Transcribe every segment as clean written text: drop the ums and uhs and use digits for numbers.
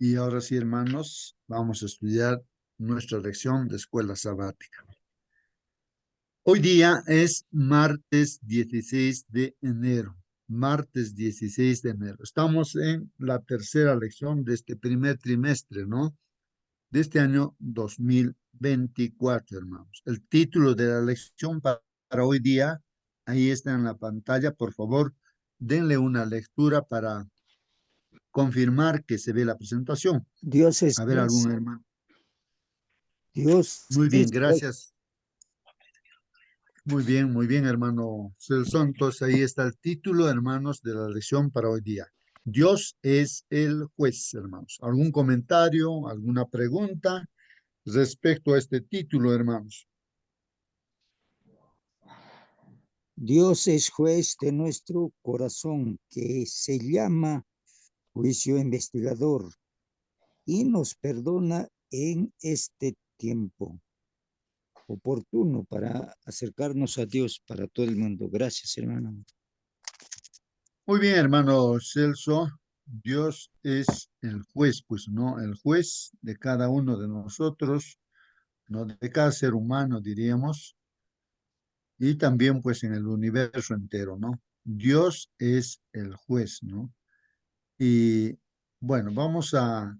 Y ahora sí, hermanos, vamos a estudiar nuestra lección de escuela sabática. Hoy día es martes 16 de enero. Martes 16 de enero. Estamos en la tercera lección de este primer trimestre, ¿no? De este año 2024, hermanos. El título de la lección para hoy día, ahí está en la pantalla. Por favor, denle una lectura para confirmar que se ve la presentación. Dios es A ver, juez, algún hermano. Dios Muy es bien, juez. gracias. Muy bien, hermano Celso. Entonces ahí está el título, hermanos, de la lección para hoy día. Dios es el juez, hermanos. ¿Algún comentario, alguna pregunta respecto a este título, hermanos? Dios es juez de nuestro corazón, que se llama juicio investigador y nos perdona en este tiempo oportuno para acercarnos a Dios para todo el mundo. Gracias, hermano. Muy bien, hermano Celso. Dios es el juez, pues, ¿no? El juez de cada uno de nosotros, ¿no? De cada ser humano, diríamos, y también, pues, en el universo entero, ¿no? Dios es el juez, ¿no? Y bueno, vamos a,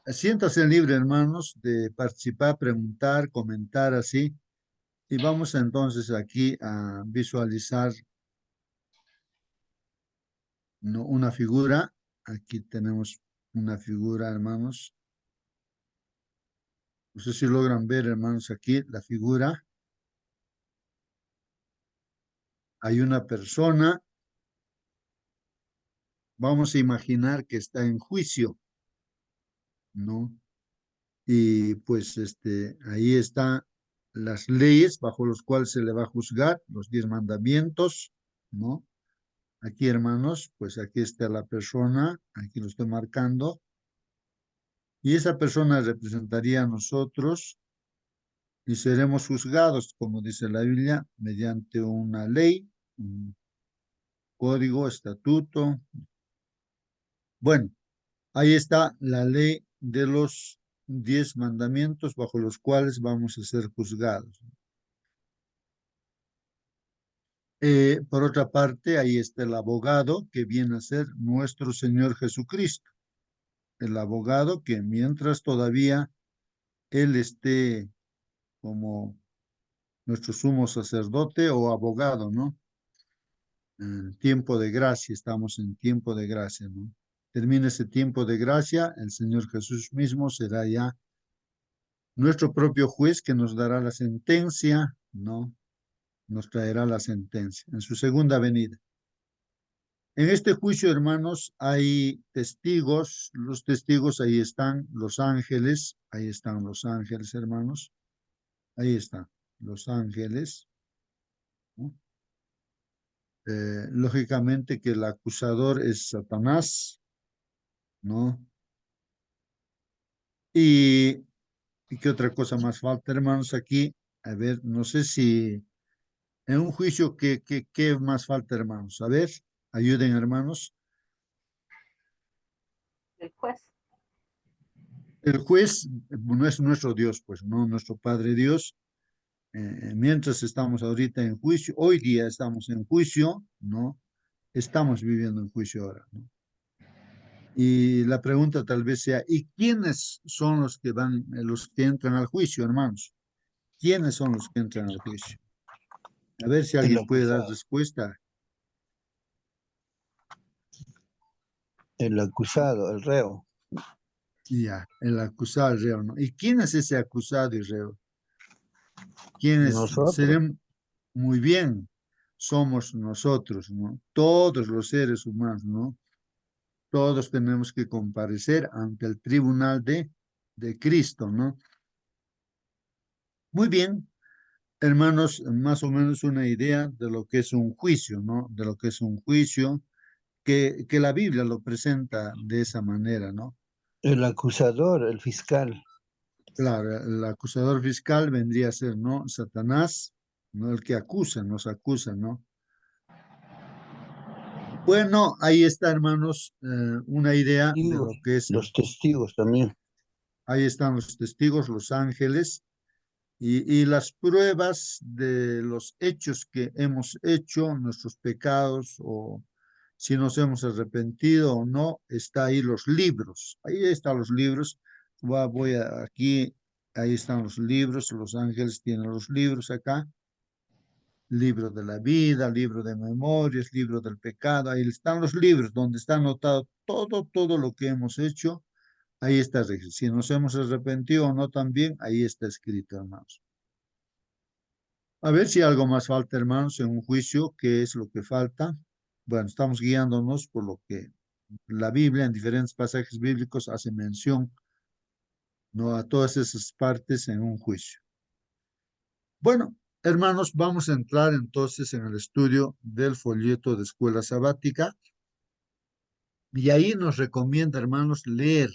siéntase libre, hermanos, de participar, preguntar, comentar así. Y vamos entonces aquí a visualizar, ¿no? Una figura. Aquí tenemos una figura, hermanos. No sé si logran ver, hermanos, aquí la figura. Hay una persona. Vamos a imaginar que está en juicio, ¿no? Y pues ahí están las leyes bajo las cuales se le va a juzgar, los 10 mandamientos, ¿no? Aquí, hermanos, pues aquí está la persona, aquí lo estoy marcando, y esa persona representaría a nosotros y seremos juzgados, como dice la Biblia, mediante una ley, un código, estatuto. Bueno, ahí está la ley de los 10 mandamientos bajo los cuales vamos a ser juzgados. Por otra parte, ahí está el abogado que viene a ser nuestro Señor Jesucristo. El abogado que mientras todavía Él esté como nuestro sumo sacerdote o abogado, ¿no? En tiempo de gracia, estamos en tiempo de gracia, ¿no? Termina ese tiempo de gracia, el Señor Jesús mismo será ya nuestro propio juez que nos dará la sentencia, ¿no? Nos traerá la sentencia en su segunda venida. En este juicio, hermanos, hay testigos. Los testigos, ahí están los ángeles, hermanos. Ahí están los ángeles, ¿no? Lógicamente que el acusador es Satanás, ¿no? Y, ¿y qué otra cosa más falta, hermanos, aquí? A ver, no sé si en un juicio, ¿qué más falta, hermanos? A ver, ayuden, hermanos. El juez. El juez no es nuestro Dios, pues, no nuestro Padre Dios. Mientras estamos ahorita en juicio, hoy día estamos en juicio, ¿no? Estamos viviendo en juicio ahora, ¿no? Y la pregunta tal vez sea, ¿y quiénes son los que entran al juicio, hermanos? ¿Quiénes son los que entran al juicio? A ver si El alguien puede dar acusado. respuesta. El acusado, el reo. Ya, el acusado, el reo, ¿no? ¿Y quién es ese acusado y reo? ¿Quiénes Nosotros. seremos? Muy bien, somos nosotros, ¿no? Todos los seres humanos, ¿no? Todos tenemos que comparecer ante el tribunal de Cristo, ¿no? Muy bien, hermanos, más o menos una idea de lo que es un juicio, ¿no? De lo que es un juicio, que la Biblia lo presenta de esa manera, ¿no? El acusador, el fiscal. Claro, el acusador fiscal vendría a ser, ¿no? Satanás, ¿no? El que acusa, nos acusa, ¿no? Bueno, ahí está, hermanos, una idea de Testigos, lo que es. los testigos también. Ahí están los testigos, los ángeles, y las pruebas de los hechos que hemos hecho, nuestros pecados, o si nos hemos arrepentido o no, está ahí los libros. Ahí están los libros. Aquí, ahí están los libros, los ángeles tienen los libros acá. Libro de la vida, libro de memorias, libro del pecado. Ahí están los libros donde está anotado todo lo que hemos hecho. Ahí está registrado. Si nos hemos arrepentido o no también, ahí está escrito, hermanos. A ver si algo más falta, hermanos, en un juicio. ¿Qué es lo que falta? Bueno, estamos guiándonos por lo que la Biblia, en diferentes pasajes bíblicos, hace mención, ¿no? A todas esas partes en un juicio. Bueno, hermanos, vamos a entrar entonces en el estudio del folleto de escuela sabática. Y ahí nos recomienda, hermanos, leer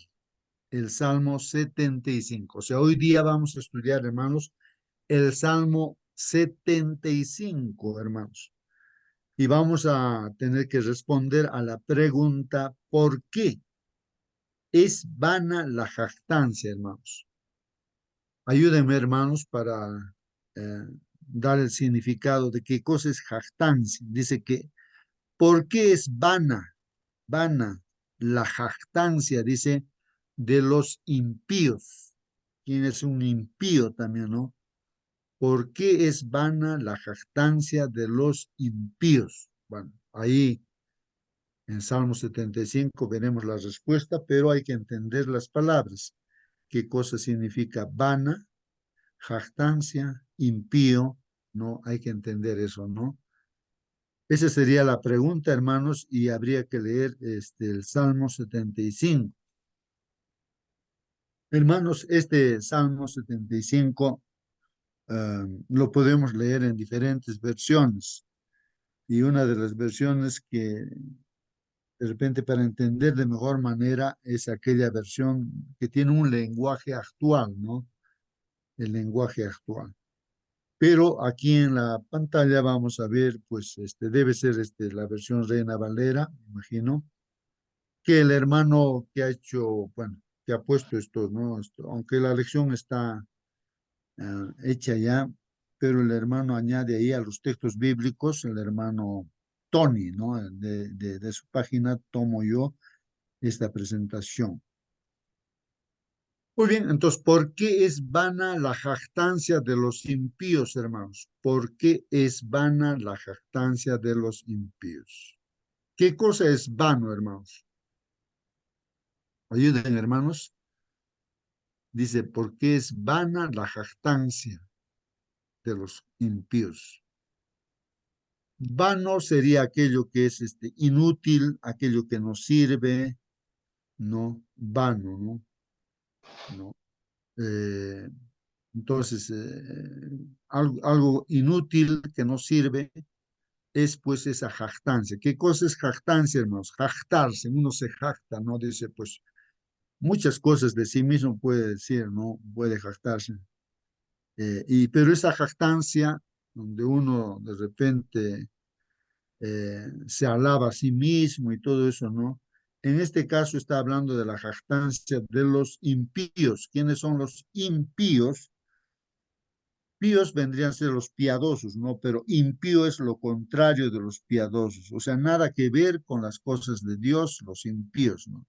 el Salmo 75. O sea, hoy día vamos a estudiar, hermanos, el Salmo 75, hermanos. Y vamos a tener que responder a la pregunta, ¿por qué es vana la jactancia, hermanos? Ayúdenme, hermanos, para dar el significado de qué cosa es jactancia. Dice que, ¿por qué es vana la jactancia? Dice, de los impíos. ¿Quién es un impío también, no? ¿Por qué es vana la jactancia de los impíos? Bueno, ahí en Salmo 75 veremos la respuesta, pero hay que entender las palabras. ¿Qué cosa significa vana, jactancia, impío? No, hay que entender eso, ¿no? Esa sería la pregunta, hermanos, y habría que leer el Salmo 75. Hermanos, este Salmo 75 lo podemos leer en diferentes versiones. Y una de las versiones que de repente para entender de mejor manera es aquella versión que tiene un lenguaje actual, ¿no? El lenguaje actual. Pero aquí en la pantalla vamos a ver, pues, debe ser la versión Reina Valera, me imagino, que el hermano que ha hecho, bueno, que ha puesto esto, ¿no? Aunque la lección está hecha ya, pero el hermano añade ahí a los textos bíblicos, el hermano Tony, ¿no? De su página tomo yo esta presentación. Muy bien, entonces, ¿por qué es vana la jactancia de los impíos, hermanos? ¿Por qué es vana la jactancia de los impíos? ¿Qué cosa es vano, hermanos? Ayuden, hermanos. Dice, ¿por qué es vana la jactancia de los impíos? Vano sería aquello que es inútil, aquello que no sirve, ¿no? Vano, ¿no? ¿No? Eh, entonces, algo inútil que no sirve es pues esa jactancia. ¿Qué cosa es jactancia, hermanos? Jactarse, uno se jacta, ¿no? Dice, pues, muchas cosas de sí mismo puede decir, ¿no? Puede jactarse. Pero esa jactancia, donde uno de repente se alaba a sí mismo y todo eso, ¿no? En este caso está hablando de la jactancia de los impíos. ¿Quiénes son los impíos? Píos vendrían a ser los piadosos, ¿no? Pero impío es lo contrario de los piadosos, o sea, nada que ver con las cosas de Dios, los impíos, ¿no?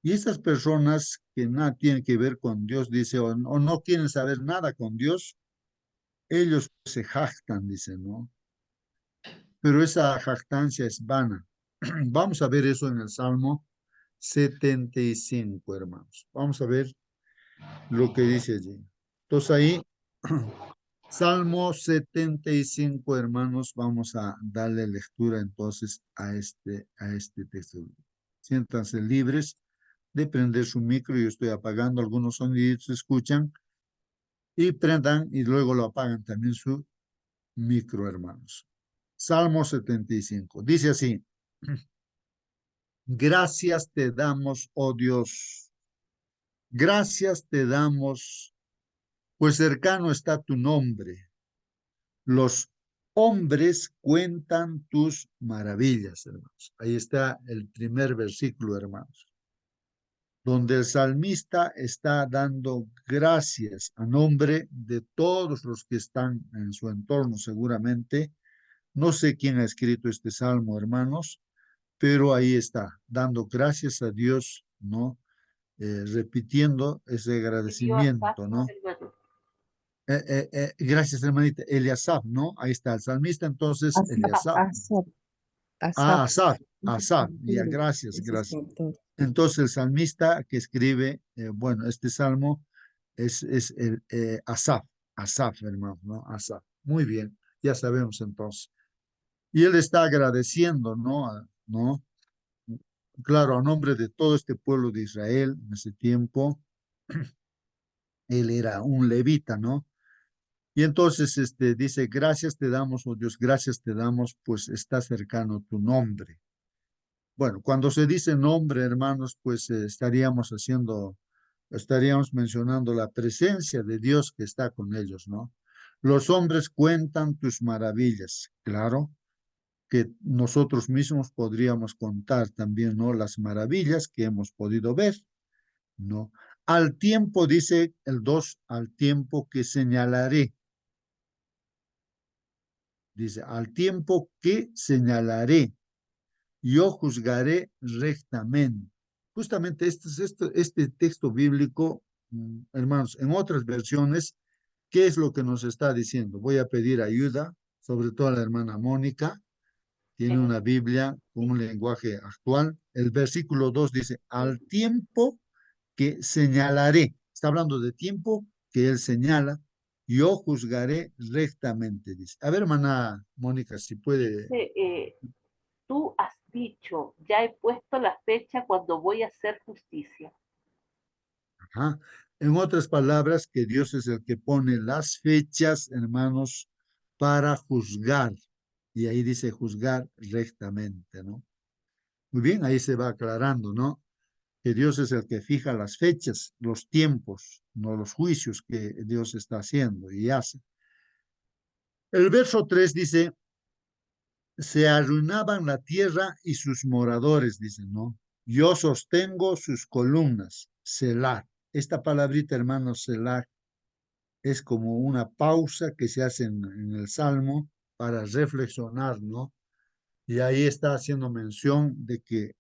Y estas personas que nada tienen que ver con Dios, dice, o no quieren saber nada con Dios, ellos se jactan, dice, ¿no? Pero esa jactancia es vana. Vamos a ver eso en el Salmo 75, hermanos. Vamos a ver lo que dice allí. Entonces ahí, Salmo 75, hermanos, vamos a darle lectura entonces a este texto. Siéntanse libres de prender su micro, yo estoy apagando algunos sonidos, se escuchan, y prendan y luego lo apagan también su micro, hermanos. Salmo 75, dice así, gracias te damos, oh Dios, gracias te damos, pues cercano está tu nombre. Los Hombres cuentan tus maravillas, hermanos. Ahí está el primer versículo, hermanos, donde el salmista está dando gracias a nombre de todos los que están en su entorno, seguramente. No sé quién ha escrito este salmo, hermanos, pero ahí está, dando gracias a Dios, ¿no? Repitiendo ese agradecimiento, ¿no? Gracias, hermanita. Eliasaf, ¿no? Ahí está el salmista, entonces, Eliasaf. Asaf, Ah, Asaf, Asaf, ese es Asaf, ya, autor, gracias, ese es gracias. autor. Entonces, el salmista que escribe, bueno, este salmo es el Asaf, Asaf, hermano, ¿no? Asaf. Muy bien, ya sabemos entonces. Y él está agradeciendo, ¿no? ¿No? Claro, a nombre de todo este pueblo de Israel en ese tiempo, él era un levita, ¿no? Y entonces dice, gracias te damos, oh Dios, gracias te damos, pues está cercano tu nombre. Bueno, cuando se dice nombre, hermanos, pues estaríamos mencionando la presencia de Dios que está con ellos, ¿no? Los hombres cuentan tus maravillas, claro, que nosotros mismos podríamos contar también, ¿no? Las maravillas que hemos podido ver, ¿no? Al tiempo, dice el 2, al tiempo que señalaré. Dice, al tiempo que señalaré, yo juzgaré rectamente. Justamente este texto bíblico, hermanos, en otras versiones, ¿qué es lo que nos está diciendo? Voy a pedir ayuda, sobre todo a la hermana Mónica, tiene una Biblia con un lenguaje actual. El versículo 2 dice, al tiempo que señalaré. Está hablando de tiempo que él señala. Yo juzgaré rectamente, dice. A ver, hermana Mónica, si puede. Tú has dicho, ya he puesto la fecha cuando voy a hacer justicia. Ajá. En otras palabras, que Dios es el que pone las fechas, hermanos, para juzgar. Y ahí dice juzgar rectamente, ¿no? Muy bien, ahí se va aclarando, ¿no? Que Dios es el que fija las fechas, los tiempos, no los juicios que Dios está haciendo y hace. El verso 3 dice, se arruinaban la tierra y sus moradores, dicen, ¿no? Yo sostengo sus columnas, Selah. Esta palabrita, hermano, Selah, es como una pausa que se hace en el Salmo para reflexionar, ¿no? Y ahí está haciendo mención de que,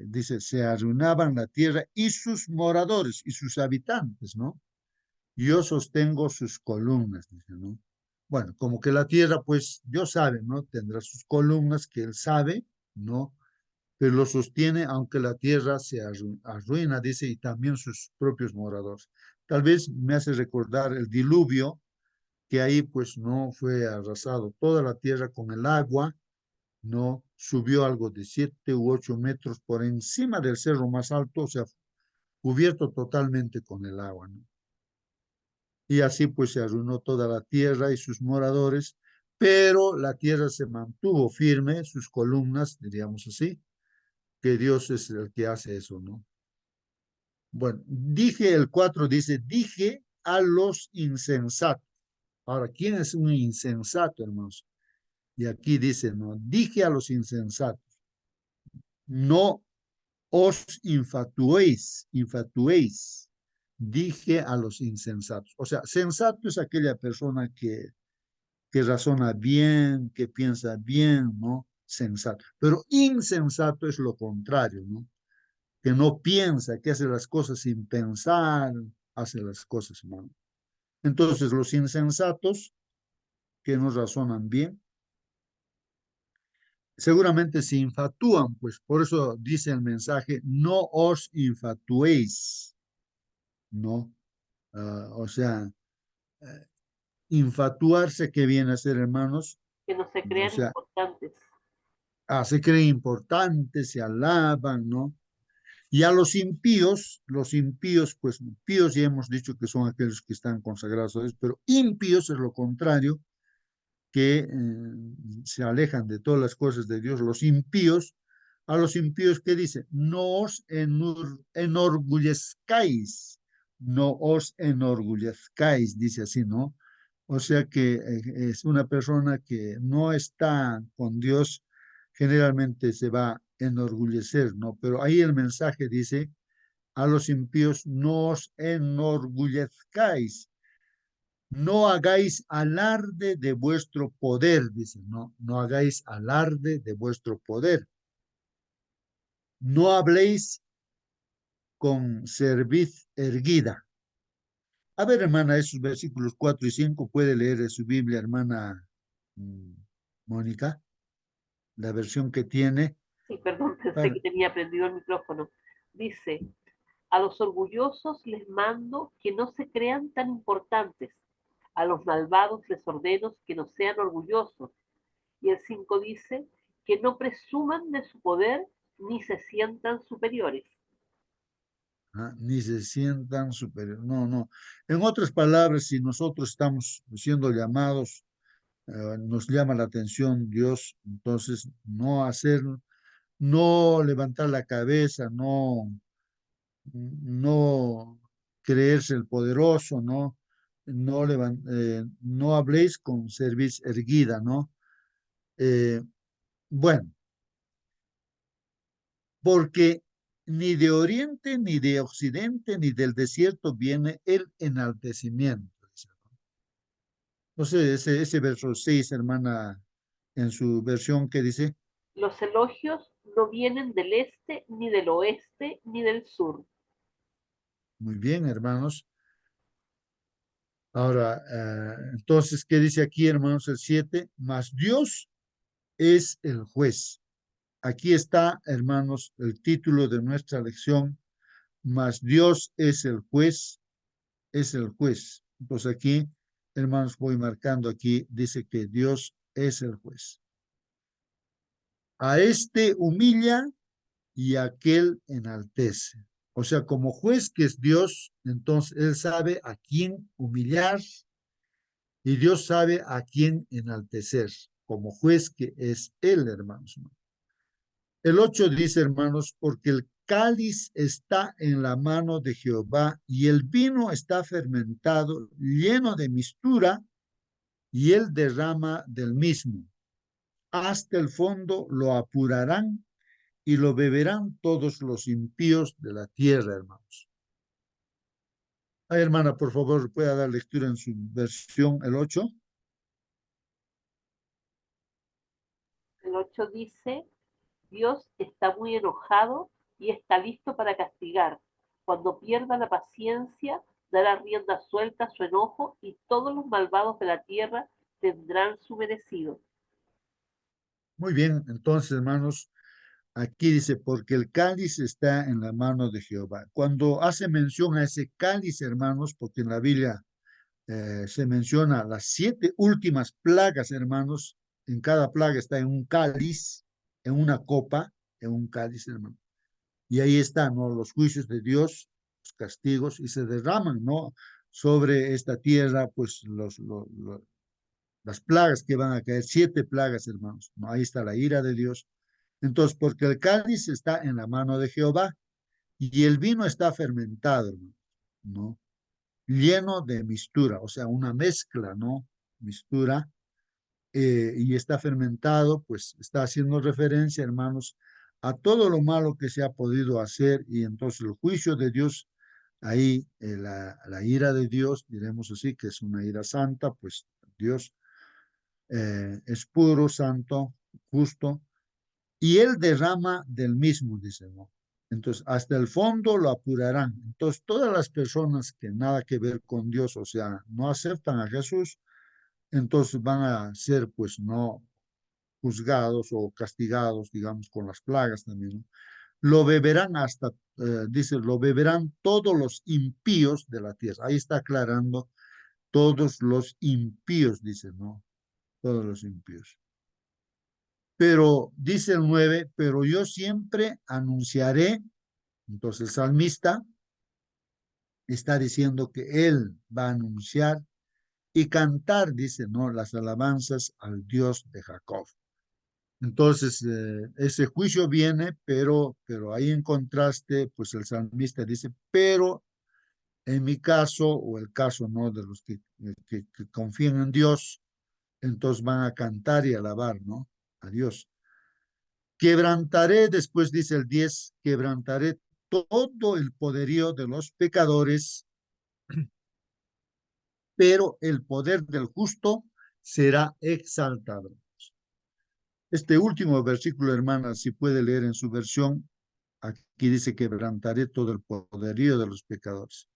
dice, se arruinaban la tierra y sus moradores y sus habitantes, ¿no? Yo sostengo sus columnas, dice, ¿no? Bueno, como que la tierra, pues, Dios sabe, ¿no? Tendrá sus columnas que él sabe, ¿no? Pero lo sostiene aunque la tierra se arruina, dice, y también sus propios moradores. Tal vez me hace recordar el diluvio, que ahí pues no fue arrasado toda la tierra con el agua, no subió algo de 7 u 8 metros por encima del cerro más alto, o sea, cubierto totalmente con el agua, ¿no? Y así pues se arruinó toda la tierra y sus moradores, pero la tierra se mantuvo firme, sus columnas, diríamos así, que Dios es el que hace eso, ¿no? Bueno, dije el 4, dice, dije a los insensatos. Ahora, ¿quién es un insensato, hermanos? Y aquí dice, no, dije a los insensatos, no os infatuéis, dije a los insensatos. O sea, sensato es aquella persona que razona bien, que piensa bien, ¿no? Sensato. Pero insensato es lo contrario, ¿no? Que no piensa, que hace las cosas sin pensar, hace las cosas mal. Entonces, los insensatos que no razonan bien, seguramente se infatuan, pues por eso dice el mensaje, no os infatuéis, ¿no? O sea, uh, infatuarse, ¿qué viene a ser, hermanos? Que no se O crean sea, importantes. se creen importantes, se alaban, ¿no? Y a los impíos, pues impíos ya hemos dicho que son aquellos que están consagrados a Dios, pero impíos es lo contrario, que se alejan de todas las cosas de Dios. Los impíos, a los impíos, ¿qué dice? No os enorgullezcáis, no os enorgullezcáis, dice así, ¿no? O sea que es una persona que no está con Dios, generalmente se va a enorgullecer, ¿no? Pero ahí el mensaje dice, a los impíos no os enorgullezcáis, no hagáis alarde de vuestro poder, dice, no, no hagáis alarde de vuestro poder. No habléis con cerviz erguida. A ver, hermana, esos versículos 4 y 5, puede leer de su Biblia, hermana mm, Mónica, la versión que tiene. Sí, perdón, pensé Para- que tenía prendido el micrófono. Dice, a los orgullosos les mando que no se crean tan importantes. A los malvados les ordeno que no sean orgullosos. Y el 5 dice, que no presuman de su poder ni se sientan superiores. Ni se sientan superiores. No, no. En otras palabras, si nosotros estamos siendo llamados, nos llama la atención Dios, entonces no hacer, no levantar la cabeza, no creerse el poderoso, ¿no? No habléis con cerviz erguida, ¿no? Eh, bueno, porque ni de oriente, ni de occidente, ni del desierto viene el enaltecimiento. Entonces, ese verso 6, hermana, en su versión que dice, Los elogios no vienen del este, ni del oeste, ni del sur. muy bien, hermanos. Ahora, entonces, ¿qué dice aquí, hermanos? El 7, mas Dios es el juez. Aquí está, hermanos, el título de nuestra lección, mas Dios es el juez, es el juez. Entonces aquí, hermanos, voy marcando aquí, dice que Dios es el juez. A este humilla y a aquel enaltece. O sea, como juez que es Dios, entonces Él sabe a quién humillar y Dios sabe a quién enaltecer, como juez que es Él, hermanos. El 8 dice, hermanos, porque el cáliz está en la mano de Jehová y el vino está fermentado, lleno de mistura, y él derrama del mismo. Hasta el fondo lo apurarán y lo beberán todos los impíos de la tierra, hermanos. Ay, hermana, por favor, pueda dar lectura en su versión, el 8. El 8 dice, Dios está muy enojado y está listo para castigar. Cuando pierda la paciencia, dará rienda suelta a su enojo y todos los malvados de la tierra tendrán su merecido. Muy bien, entonces, hermanos, aquí dice, porque el cáliz está en la mano de Jehová. Cuando hace mención a ese cáliz, hermanos, porque en la Biblia se menciona las 7 últimas plagas, hermanos, en cada plaga está en un cáliz, en una copa, en un cáliz, hermano. Y ahí están, ¿no? Los juicios de Dios, los castigos, y se derraman, ¿no? Sobre esta tierra, pues las plagas que van a caer, 7 plagas, hermanos, ¿no? Ahí está la ira de Dios. Entonces, porque el cáliz está en la mano de Jehová y el vino está fermentado, ¿no? Lleno de mistura, o sea, una mezcla, ¿no? Mistura, y está fermentado, pues está haciendo referencia, hermanos, a todo lo malo que se ha podido hacer y entonces el juicio de Dios, ahí la ira de Dios, diremos así, que es una ira santa, pues Dios es puro, santo, justo, y él derrama del mismo, dice, ¿no? Entonces, hasta el fondo lo apurarán. Entonces, todas las personas que nada que ver con Dios, o sea, no aceptan a Jesús, entonces van a ser, pues, no juzgados o castigados, digamos, con las plagas también, ¿no? Lo beberán hasta, dice, lo beberán todos los impíos de la tierra. Ahí está aclarando todos los impíos, dice, ¿no? Todos los impíos. Pero dice el 9, pero yo siempre anunciaré, entonces el salmista está diciendo que él va a anunciar y cantar, dice, ¿no? Las alabanzas al Dios de Jacob. Entonces, ese juicio viene, pero ahí en contraste, pues el salmista dice, pero En mi caso, o el caso, ¿no?, de los que confían en Dios, entonces van a cantar y alabar, ¿no?, a Dios. Quebrantaré, después dice el 10, quebrantaré todo el poderío de los pecadores, pero el poder del justo será exaltado. Este último versículo, hermana, si puede leer en su versión, aquí dice quebrantaré todo el poderío de los pecadores.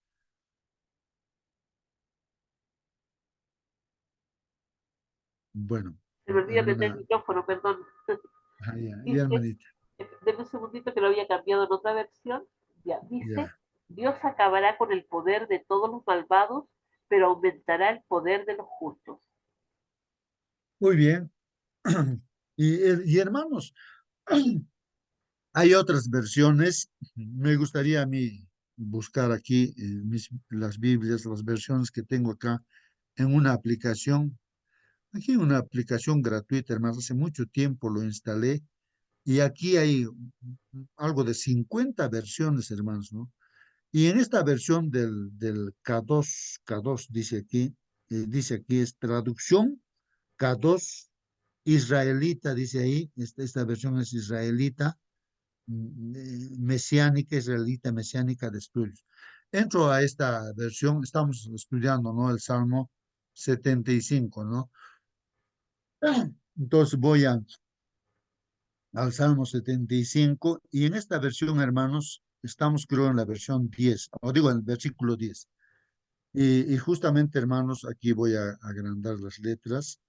Bueno, Se me olvida prender el hermana, micrófono, perdón. ya, Dice, hermanita, denme un segundito que lo había cambiado en otra versión. Ya, dice, ya. Dios acabará con el poder de todos los malvados, pero aumentará el poder de los justos. Muy bien. Y hermanos, hay otras versiones. Me gustaría a mí buscar aquí las Biblias, las versiones que tengo acá en una aplicación. Aquí una aplicación gratuita, hermanos. Hace mucho tiempo lo instalé y aquí hay algo de 50 versiones, hermanos, ¿no? Y en esta versión del K2 dice aquí es traducción K2 israelita, dice ahí, esta versión es israelita, mesiánica, israelita mesiánica de estudios. Entro a esta versión, estamos estudiando, ¿no?, el Salmo 75, ¿no? Entonces voy al Salmo 75 y en esta versión, hermanos, estamos creo en la versión 10, o digo en el versículo 10. Y justamente, hermanos, aquí voy a agrandar las letras,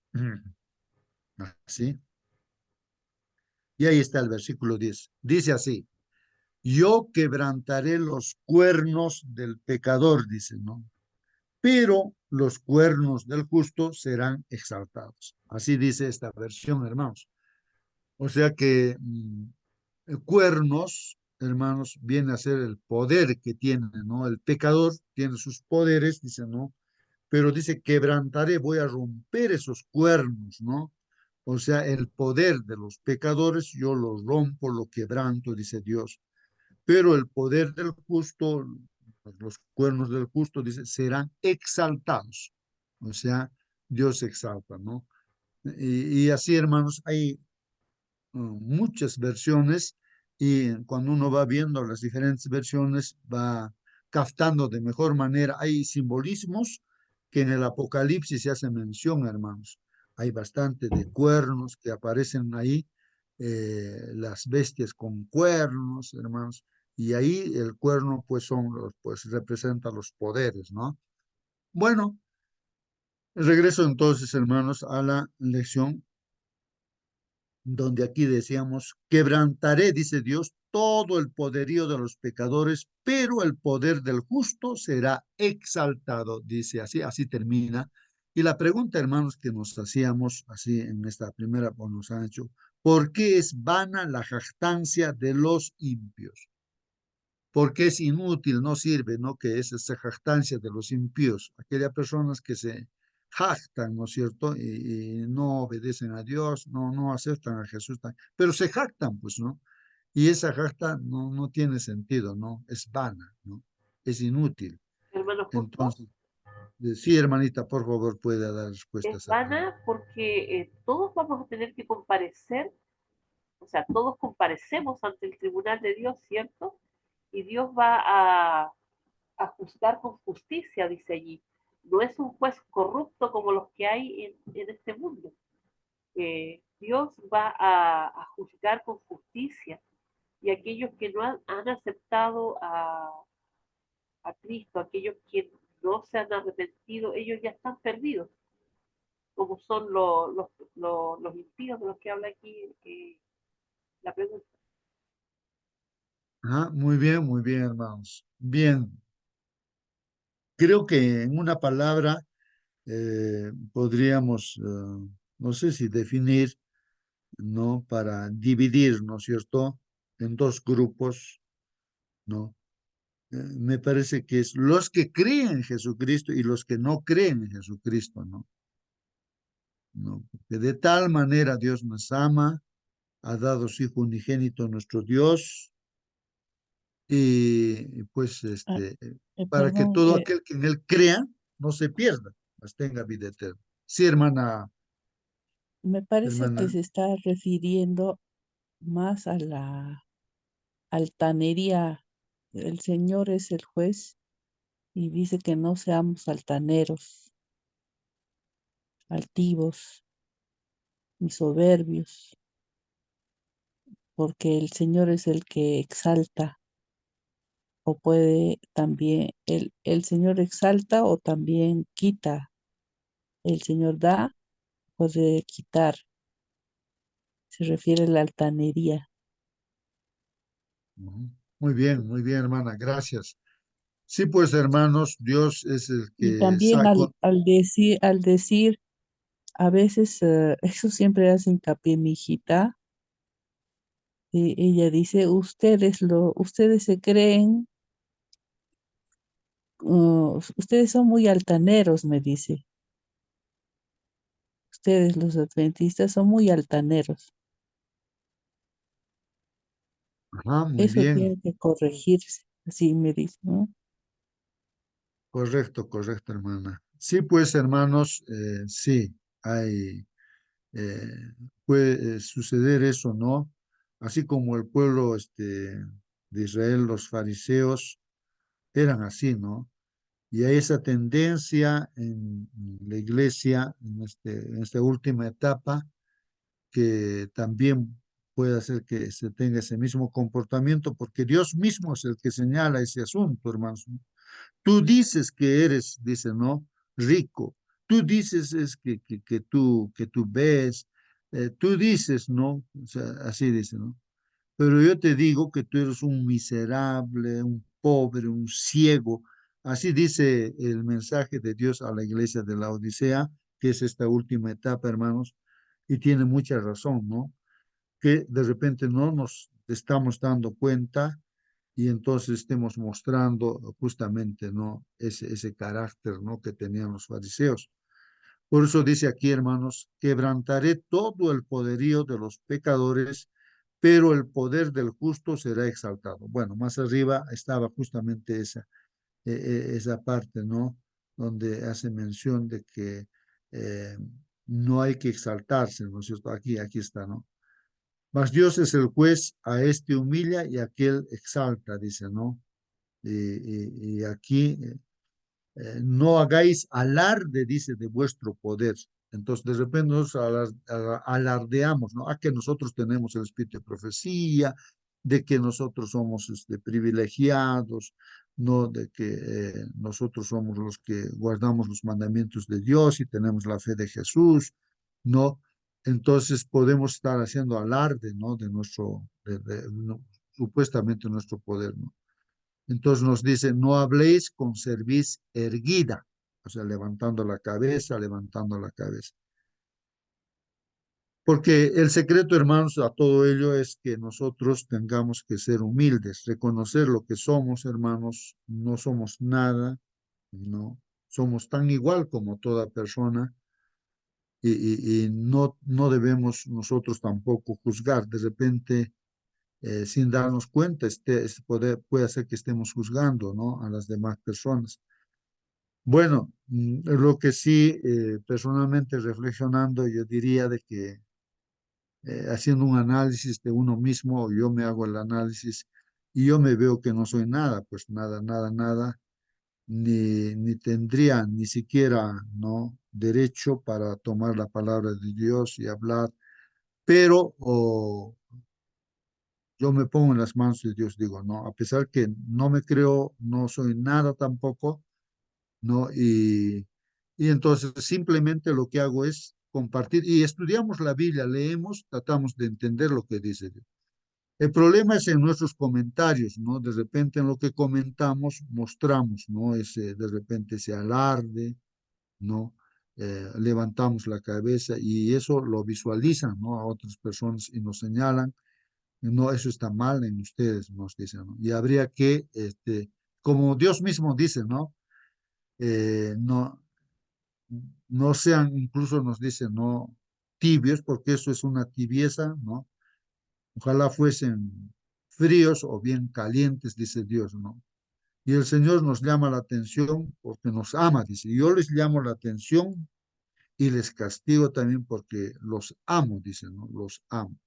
así, y ahí está el versículo 10. Dice así: yo quebrantaré los cuernos del pecador, dice, ¿no? Pero los cuernos del justo serán exaltados. Así dice esta versión, hermanos. O sea que cuernos, hermanos, viene a ser el poder que tiene, ¿no? El pecador tiene sus poderes, dice, ¿no? Pero dice, quebrantaré, voy a romper esos cuernos, ¿no? O sea, el poder de los pecadores, yo lo rompo, lo quebranto, dice Dios. Pero el poder del justo, los cuernos del justo, dice, serán exaltados. O sea, Dios exalta, ¿no? Y así, hermanos, hay muchas versiones y cuando uno va viendo las diferentes versiones va captando de mejor manera. Hay simbolismos que en el Apocalipsis se hace mención, hermanos. Hay bastante de cuernos que aparecen ahí, las bestias con cuernos, hermanos, y ahí el cuerno pues pues representa los poderes, ¿no? Bueno, regreso entonces, hermanos, a la lección donde aquí decíamos, quebrantaré, dice Dios, todo el poderío de los pecadores, pero el poder del justo será exaltado, dice así, así termina. Y la pregunta, hermanos, que nos hacíamos así en esta primera, pues nos han hecho, ¿por qué es vana la jactancia de los impios? Porque es inútil, no sirve, ¿no? Que es esa jactancia de los impíos, aquellas personas que se jactan, ¿no es cierto? Y no obedecen a Dios, no aceptan a Jesús, pero se jactan, pues, ¿no? Y esa jacta no tiene sentido, ¿no? Es vana, ¿no? Es inútil. Hermano justo, Entonces, sí, hermanita, por favor, puede dar respuesta a es esa pregunta. vana porque todos vamos a tener que comparecer, o sea, todos comparecemos ante el tribunal de Dios, ¿cierto? Y Dios va a juzgar con justicia, dice allí. No es un juez corrupto como los que hay en este mundo. Dios va a juzgar con justicia y aquellos que no han aceptado a Cristo, aquellos que no se han arrepentido, ellos ya están perdidos, como son los impíos de los que habla aquí la pregunta. Ajá, muy bien, hermanos. Bien, creo que en una palabra podríamos, no sé si definir, ¿no? Para dividir, ¿no es cierto?, en dos grupos, ¿no? Me parece que es los que creen en Jesucristo y los que no creen en Jesucristo, ¿no? ¿No? Porque de tal manera Dios nos ama, ha dado su Hijo unigénito nuestro Dios, y pues Ah, para que perdón, todo aquel que en él crea no se pierda, mas tenga vida eterna. Sí, me parece que hermana. se está refiriendo más a la altanería. El Señor es el juez y dice que no seamos altaneros, altivos ni soberbios, porque el Señor es el que exalta o puede también, el Señor exalta o también quita. El Señor da, puede quitar. Se refiere a la altanería. Ujú. Muy bien, hermana, gracias. Sí, pues hermanos, Dios es el Y que también sacó. al decir, a veces, eso siempre hace hincapié mi hijita. Ella dice, ustedes se creen, ustedes son muy altaneros, me dice. Ustedes los adventistas son muy altaneros. Ajá, muy Eso bien, tiene que corregirse, así me dice, ¿no? correcto, correcto, hermana. Sí, pues hermanos, sí, hay, eh, puede suceder eso, ¿no? Así como el pueblo de Israel, los fariseos, eran así, ¿no? Y hay esa tendencia en la iglesia, en esta última etapa, que también puede hacer que se tenga ese mismo comportamiento, porque Dios mismo es el que señala ese asunto, hermanos. Tú dices que eres, dice, ¿no? Rico. Tú dices es que tú ves. Tú dices, ¿no? O sea, así dice, ¿no? Pero yo te digo que tú eres un miserable, un pobre, un ciego. Así dice el mensaje de Dios a la iglesia de la Odisea, que es esta última etapa, hermanos, y tiene mucha razón, ¿no? Que de repente no nos estamos dando cuenta y entonces estemos mostrando justamente, ¿no? Ese carácter, ¿no? Que tenían los fariseos. Por eso dice aquí, hermanos, quebrantaré todo el poderío de los pecadores, pero el poder del justo será exaltado. Bueno, más arriba estaba justamente esa parte, ¿no? Donde hace mención de que eh, no hay que exaltarse, ¿no es cierto? Aquí está, ¿no? Mas Dios es el juez, a este humilla y a aquel exalta, dice, ¿no? Y aquí no hagáis alarde, dice, de vuestro poder. Entonces, de repente nos alardeamos, ¿no? A que nosotros tenemos el espíritu de profecía, de que nosotros somos privilegiados, ¿no? De que nosotros somos los que guardamos los mandamientos de Dios y tenemos la fe de Jesús, ¿no? Entonces podemos estar haciendo alarde, ¿no? De nuestro, no, supuestamente nuestro poder, ¿no? Entonces nos dice, no habléis con cerviz erguida, o sea, levantando la cabeza, levantando la cabeza. Porque el secreto, hermanos, a todo ello es que nosotros tengamos que ser humildes, reconocer lo que somos, hermanos, no somos nada, no somos tan igual como toda persona y no debemos nosotros tampoco juzgar. De repente, sin darnos cuenta, puede hacer que estemos juzgando, ¿no? A las demás personas. Bueno, lo que sí, personalmente reflexionando, yo diría de que haciendo un análisis de uno mismo, yo me hago el análisis y yo me veo que no soy nada, pues nada, nada, nada, ni tendría ni siquiera, ¿no? Derecho para tomar la palabra de Dios y hablar, pero yo me pongo en las manos de Dios, digo, no, a pesar que no me creo, no soy nada tampoco, ¿no? Y entonces simplemente lo que hago es compartir y estudiamos la Biblia, leemos, tratamos de entender lo que dice Dios. El problema es en nuestros comentarios, ¿no? De repente en lo que comentamos mostramos, ¿no? De repente ese alarde, ¿no? Levantamos la cabeza y eso lo visualizan, ¿no? A otras personas y nos señalan, no, eso está mal en ustedes, nos dicen, ¿no? Y habría que, como Dios mismo dice, ¿no? No, no sean, incluso nos dicen, no tibios, porque eso es una tibieza, ¿no? Ojalá fuesen fríos o bien calientes, dice Dios, ¿no? Y el Señor nos llama la atención porque nos ama, dice. Yo les llamo la atención y les castigo también porque los amo, dice, ¿no? Los amo.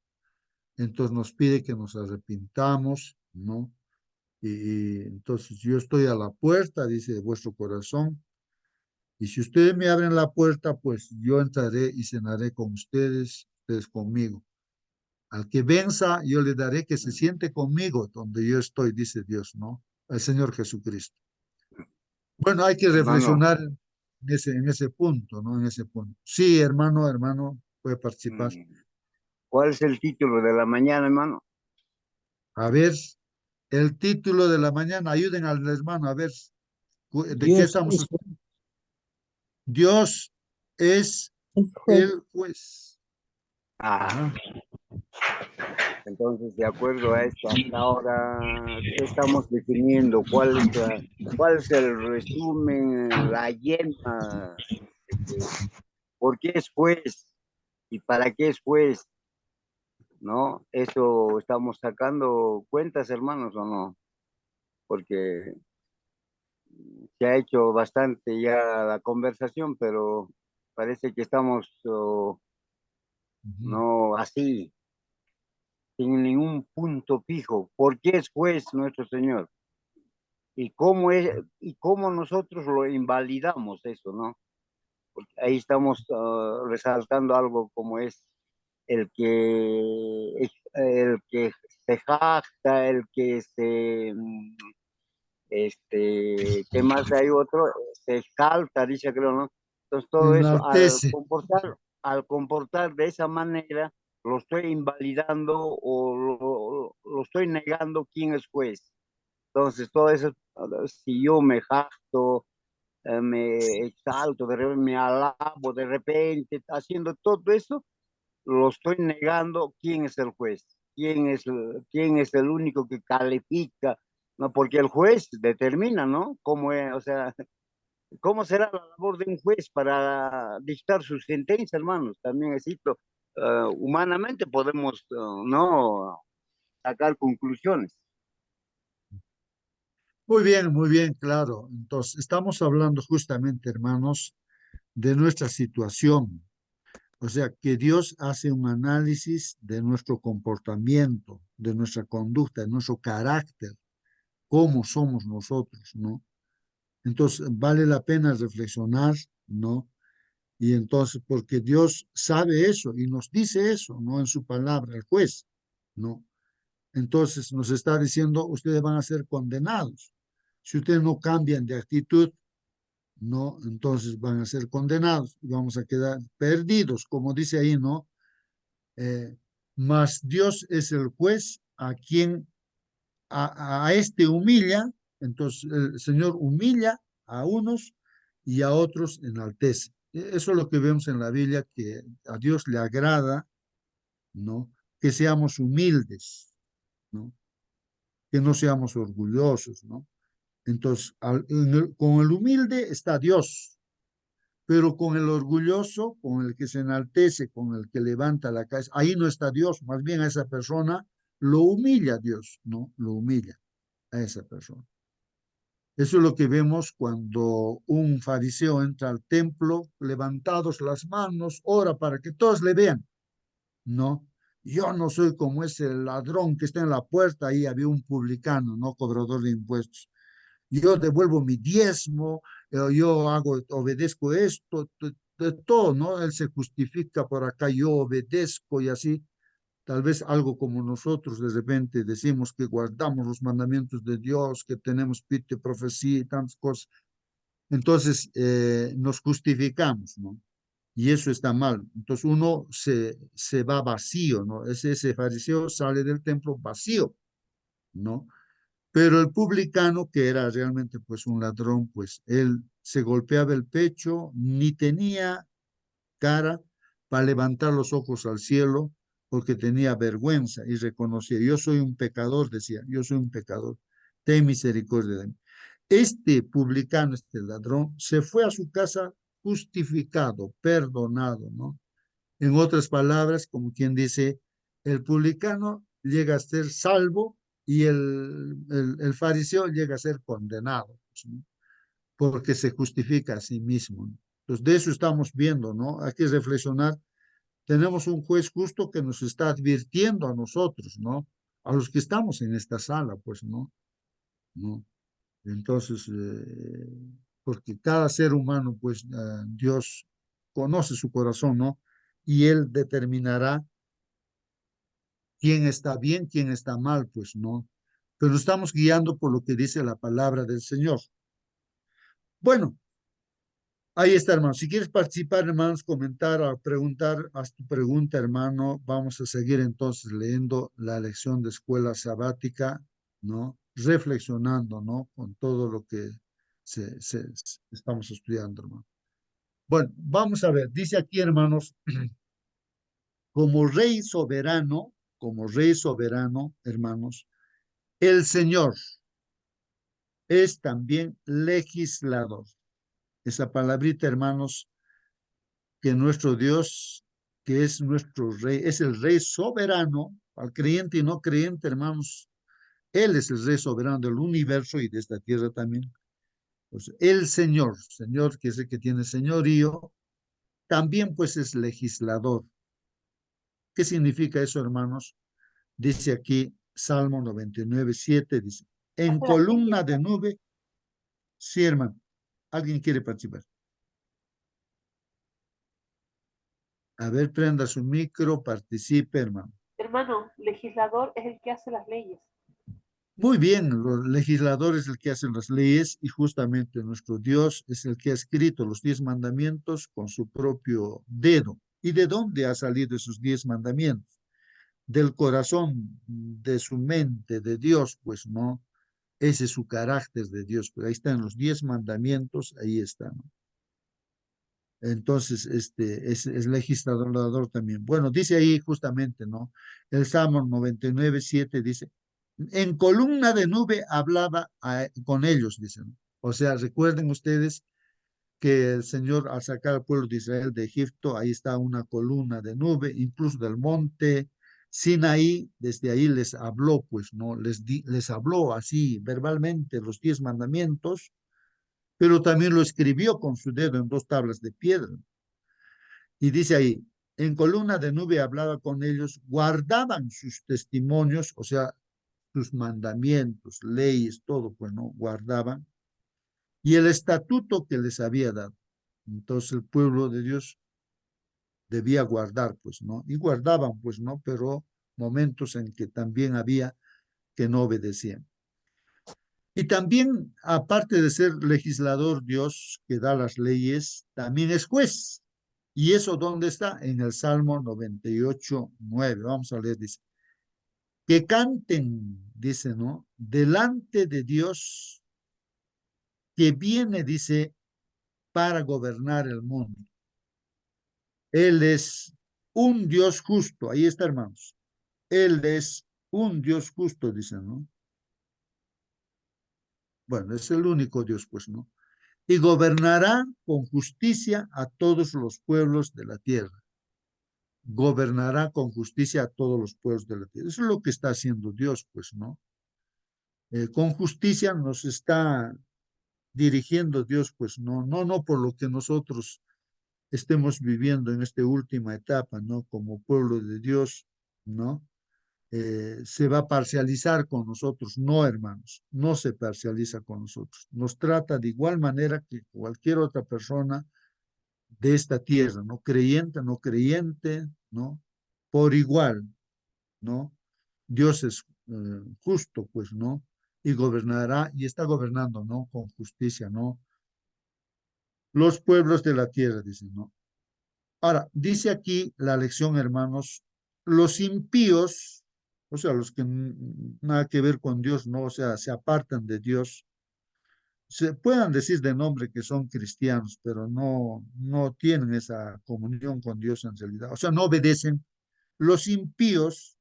Entonces nos pide que nos arrepintamos, ¿no? Y entonces yo estoy a la puerta, dice, de vuestro corazón. Y si ustedes me abren la puerta, pues yo entraré y cenaré con ustedes, ustedes conmigo. Al que venza, yo le daré que se siente conmigo donde yo estoy, dice Dios, ¿no? El Señor Jesucristo. Bueno, hay que Hermano, reflexionar en ese punto, ¿no? En ese punto. Sí, hermano, puede participar. ¿cuál es el título de la mañana, hermano? A ver, el título de la mañana, ayuden al hermano a ver de qué Dios estamos. es Dios es Es juez. el juez. Ah, Ajá. entonces, de acuerdo a esto, hasta ahora, ¿qué estamos definiendo? ¿Cuál es el resumen, la yema? ¿Por qué es juez? ¿Y para qué es juez? ¿No? Eso estamos sacando cuentas, hermanos, ¿o no? Porque se ha hecho bastante ya la conversación, pero parece que estamos, Ujú. no así, sin ningún punto fijo. ¿Por qué es juez nuestro Señor? Y cómo nosotros lo invalidamos eso, ¿no? Porque ahí estamos resaltando algo como es el que se jacta, el que se ¿qué más hay otro? Se exalta, dice, creo, ¿no? Entonces todo eso, Enaltece. al comportar de esa manera, lo estoy invalidando o lo estoy negando quién es juez. Entonces todo eso, si yo me jacto, me exalto, de repente me alabo, de repente, haciendo todo eso, lo estoy negando quién es el juez, quién es el único que califica, ¿no? Porque el juez determina, ¿no? Cómo es, o sea, cómo será la labor de un juez para dictar sus sentencias, hermanos. También es cierto, humanamente podemos, no sacar conclusiones. Muy bien, claro. Entonces, estamos hablando justamente, hermanos, de nuestra situación. O sea, que Dios hace un análisis de nuestro comportamiento, de nuestra conducta, de nuestro carácter, cómo somos nosotros, ¿no? Entonces, vale la pena reflexionar, ¿no? Y entonces, porque Dios sabe eso y nos dice eso, ¿no? En su palabra, el juez, ¿no? Entonces nos está diciendo, ustedes van a ser condenados. Si ustedes no cambian de actitud, ¿no? Entonces van a ser condenados y vamos a quedar perdidos, como dice ahí, ¿no? Mas Dios es el juez a quien a este humilla, entonces el Señor humilla a unos y a otros enaltece. Eso es lo que vemos en la Biblia, que a Dios le agrada, ¿no? Que seamos humildes, ¿no? Que no seamos orgullosos, ¿no? Entonces, con el humilde está Dios, pero con el orgulloso, con el que se enaltece, con el que levanta la cabeza, ahí no está Dios, más bien a esa persona lo humilla Dios, ¿no? Lo humilla a esa persona. Eso es lo que vemos cuando un fariseo entra al templo, levantados las manos, ora para que todos le vean. No, yo no soy como ese ladrón que está en la puerta, ahí había un publicano, no cobrador de impuestos. Yo devuelvo mi diezmo, yo obedezco esto, de todo, ¿no? Él se justifica por acá, yo obedezco y así. Tal vez algo como nosotros de repente decimos que guardamos los mandamientos de Dios, que tenemos pite, profecía y tantas cosas. Entonces nos justificamos, ¿no? Y eso está mal. Entonces uno se va vacío, ¿no? Ese fariseo sale del templo vacío, ¿no? Pero el publicano, que era realmente pues un ladrón, pues él se golpeaba el pecho, ni tenía cara para levantar los ojos al cielo, porque tenía vergüenza y reconocía, yo soy un pecador, decía, yo soy un pecador, ten misericordia de mí. Este publicano, este ladrón, se fue a su casa justificado, perdonado, ¿no? En otras palabras, como quien dice, el publicano llega a ser salvo y el fariseo llega a ser condenado, pues, ¿no? Porque se justifica a sí mismo, ¿no? Entonces, de eso estamos viendo, ¿no? Hay que reflexionar. Tenemos un juez justo que nos está advirtiendo a nosotros, ¿no? A los que estamos en esta sala, pues, ¿no? ¿No? Entonces, porque cada ser humano, pues, Dios conoce su corazón, ¿no? Y Él determinará quién está bien, quién está mal, pues, ¿no? Pero estamos guiando por lo que dice la palabra del Señor. Bueno, ahí está, hermano. Si quieres participar, hermanos, comentar o preguntar, haz tu pregunta, hermano. Vamos a seguir entonces leyendo la lección de escuela sabática, ¿no? Reflexionando, ¿no? Con todo lo que estamos estudiando, hermano. Bueno, vamos a ver. Dice aquí, hermanos, como rey soberano, hermanos, el Señor es también legislador. Esa palabrita, hermanos, que nuestro Dios, que es nuestro rey, es el rey soberano, al creyente y no creyente, hermanos, Él es el rey soberano del universo y de esta tierra también. Pues el Señor que es el que tiene señorío, también pues es legislador. ¿Qué significa eso, hermanos? Dice aquí Salmo 99:7, dice, en Hace las leyes. columna de nube, sí, hermano, ¿alguien quiere participar? A ver, prenda su micro, participe, hermano. Hermano, legislador es el que hace las leyes. Muy bien, los legisladores es el que hacen las leyes y justamente nuestro Dios es el que ha escrito los 10 mandamientos con su propio dedo. ¿Y de dónde ha salido esos 10 mandamientos? Del corazón, de su mente, de Dios, pues no. Ese es su carácter de Dios. Pues ahí están los 10 mandamientos, ahí están, ¿no? Entonces, es legislador también. Bueno, dice ahí justamente, ¿no? El Salmo 99:7 dice, en columna de nube hablaba con ellos, dicen. O sea, recuerden ustedes que el Señor al sacar al pueblo de Israel de Egipto, ahí está una columna de nube, incluso del monte Sinaí, desde ahí les habló, pues, ¿no? Les habló así verbalmente los 10 mandamientos, pero también lo escribió con su dedo en 2 tablas de piedra. Y dice ahí, en columna de nube hablaba con ellos, guardaban sus testimonios, o sea, sus mandamientos, leyes, todo, pues, ¿no? Guardaban. Y el estatuto que les había dado. Entonces el pueblo de Dios debía guardar, pues, ¿no? Y guardaban, pues, ¿no? Pero momentos en que también había que no obedecían. Y también, aparte de ser legislador, Dios que da las leyes, también es juez. ¿Y eso dónde está? En el Salmo 98:9. Vamos a leer, dice. Que canten, dice, ¿no? Delante de Dios que viene, dice, para gobernar el mundo. Él es un Dios justo. Ahí está, hermanos. Él es un Dios justo, dicen, ¿no? Bueno, es el único Dios, pues, ¿no? Y gobernará con justicia a todos los pueblos de la tierra. Gobernará con justicia a todos los pueblos de la tierra. Eso es lo que está haciendo Dios, pues, ¿no? Con justicia nos está dirigiendo Dios, pues, no por lo que nosotros estemos viviendo en esta última etapa, ¿no? Como pueblo de Dios, ¿no? Se va a parcializar con nosotros. No, hermanos, no se parcializa con nosotros. Nos trata de igual manera que cualquier otra persona de esta tierra, ¿no? Creyente, no creyente, ¿no? Por igual, ¿no? Dios es justo, pues, ¿no? Y gobernará, y está gobernando, ¿no? Con justicia, ¿no? Los pueblos de la tierra, dicen, ¿no? Ahora, dice aquí la lección, hermanos, los impíos, o sea, los que nada que ver con Dios, ¿no? O sea, se apartan de Dios, se puedan decir de nombre que son cristianos, pero no tienen esa comunión con Dios en realidad. O sea, no obedecen. Los impíos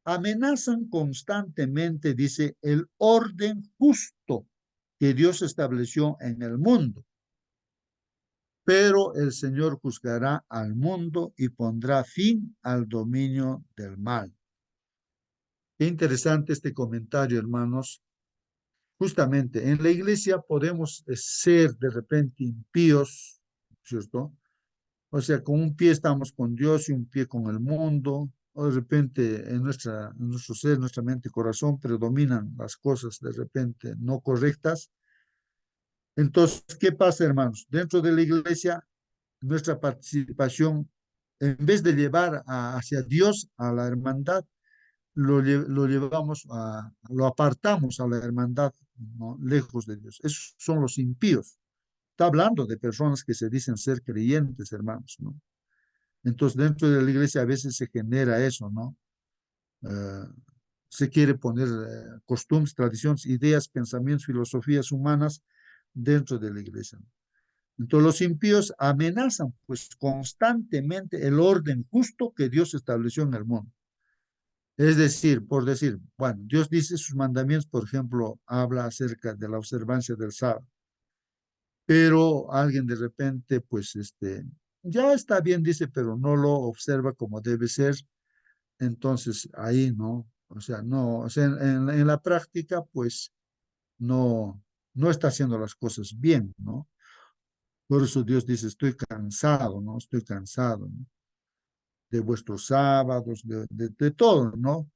amenazan constantemente, dice, el orden justo que Dios estableció en el mundo. Pero el Señor juzgará al mundo y pondrá fin al dominio del mal. Qué interesante este comentario, hermanos. Justamente en la iglesia podemos ser de repente impíos, ¿cierto? O sea, con un pie estamos con Dios y un pie con el mundo, o de repente en nuestro ser, nuestra mente y corazón predominan las cosas de repente no correctas. Entonces, ¿qué pasa, hermanos? Dentro de la iglesia, nuestra participación, en vez de llevar hacia Dios, a la hermandad, lo llevamos lo apartamos a la hermandad, ¿no? Lejos de Dios. Esos son los impíos. Está hablando de personas que se dicen ser creyentes, hermanos, ¿no? Entonces, dentro de la iglesia a veces se genera eso, ¿no? Eh, Se quiere poner costumbres, tradiciones, ideas, pensamientos, filosofías humanas dentro de la iglesia, ¿no? Entonces, los impíos amenazan, pues, constantemente el orden justo que Dios estableció en el mundo. Es decir, por decir, bueno, Dios dice sus mandamientos, por ejemplo, habla acerca de la observancia del sábado, pero alguien de repente, pues, ya está bien, dice, pero no lo observa como debe ser. Entonces, ahí no, o sea, no, o sea, en la práctica, pues, no, no está haciendo las cosas bien, ¿no? Por eso Dios dice, estoy cansado, ¿no? Estoy cansado, ¿no? De vuestros sábados, de todo, ¿no?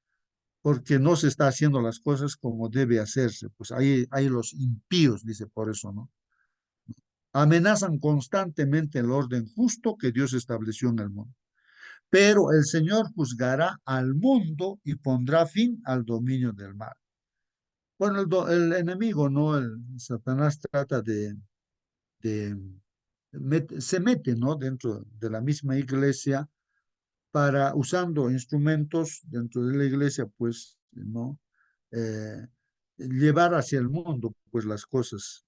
Porque no se está haciendo las cosas como debe hacerse. Pues hay los impíos, dice por eso, ¿no? Amenazan constantemente el orden justo que Dios estableció en el mundo. Pero el Señor juzgará al mundo y pondrá fin al dominio del mal. Bueno, el enemigo, ¿no? El Satanás trata de se mete, ¿no? Dentro de la misma iglesia para, usando instrumentos dentro de la iglesia, pues, ¿no? Eh, Llevar hacia el mundo, pues, las cosas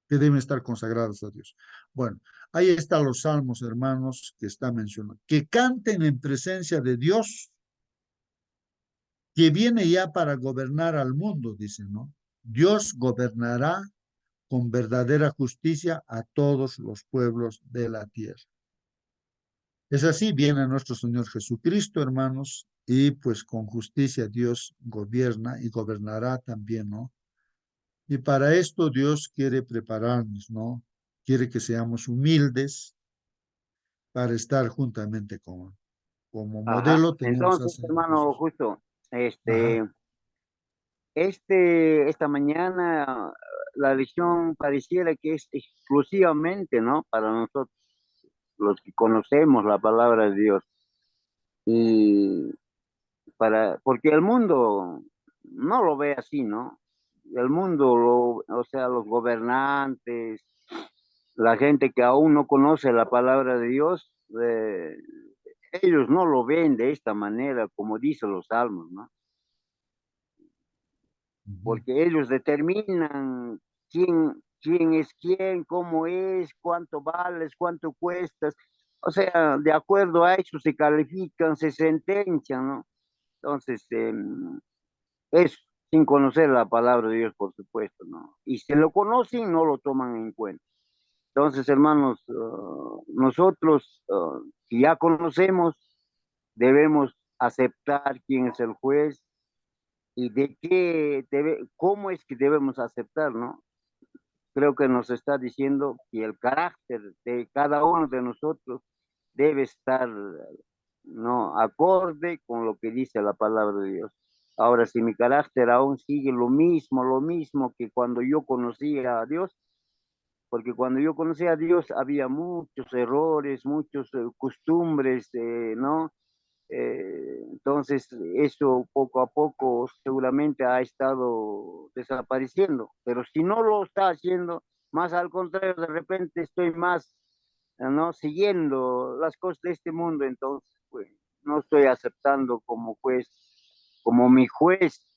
que deben estar consagradas a Dios. Bueno, ahí están los salmos, hermanos, que está mencionando. Que canten en presencia de Dios, que viene ya para gobernar al mundo, dice, ¿no? Dios gobernará con verdadera justicia a todos los pueblos de la tierra. Es así, viene nuestro Señor Jesucristo, hermanos, y pues con justicia Dios gobierna y gobernará también, ¿no? Y para esto Dios quiere prepararnos, ¿no? Quiere que seamos humildes para estar juntamente como Ajá. modelo tenemos al Entonces, Señor hermano, Jesús. justo, Ajá. esta mañana la lección pareciera que es exclusivamente, ¿no? Para nosotros, los que conocemos la palabra de Dios. Y porque el mundo no lo ve así, ¿no? El mundo, o sea, los gobernantes, la gente que aún no conoce la palabra de Dios, ellos no lo ven de esta manera, como dicen los salmos, ¿no? Ujú, Porque ellos determinan quién es quién, cómo es, cuánto vales, cuánto cuestas. O sea, de acuerdo a eso se califican, se sentencian, ¿no? Entonces, eso, sin conocer la palabra de Dios, por supuesto, ¿no? Y si lo conocen, no lo toman en cuenta. Entonces, hermanos, nosotros, si ya conocemos, debemos aceptar quién es el juez y cómo es que debemos aceptar, ¿no? Creo que nos está diciendo que el carácter de cada uno de nosotros debe estar, ¿no? Acorde con lo que dice la palabra de Dios. Ahora, si mi carácter aún sigue lo mismo que cuando yo conocí a Dios, porque cuando yo conocí a Dios había muchos errores, muchas costumbres, ¿no? Entonces, eso poco a poco seguramente ha estado desapareciendo, pero si no lo está haciendo, más al contrario, de repente estoy más, ¿no? Siguiendo las cosas de este mundo, entonces, pues, no estoy aceptando como juez, como mi juez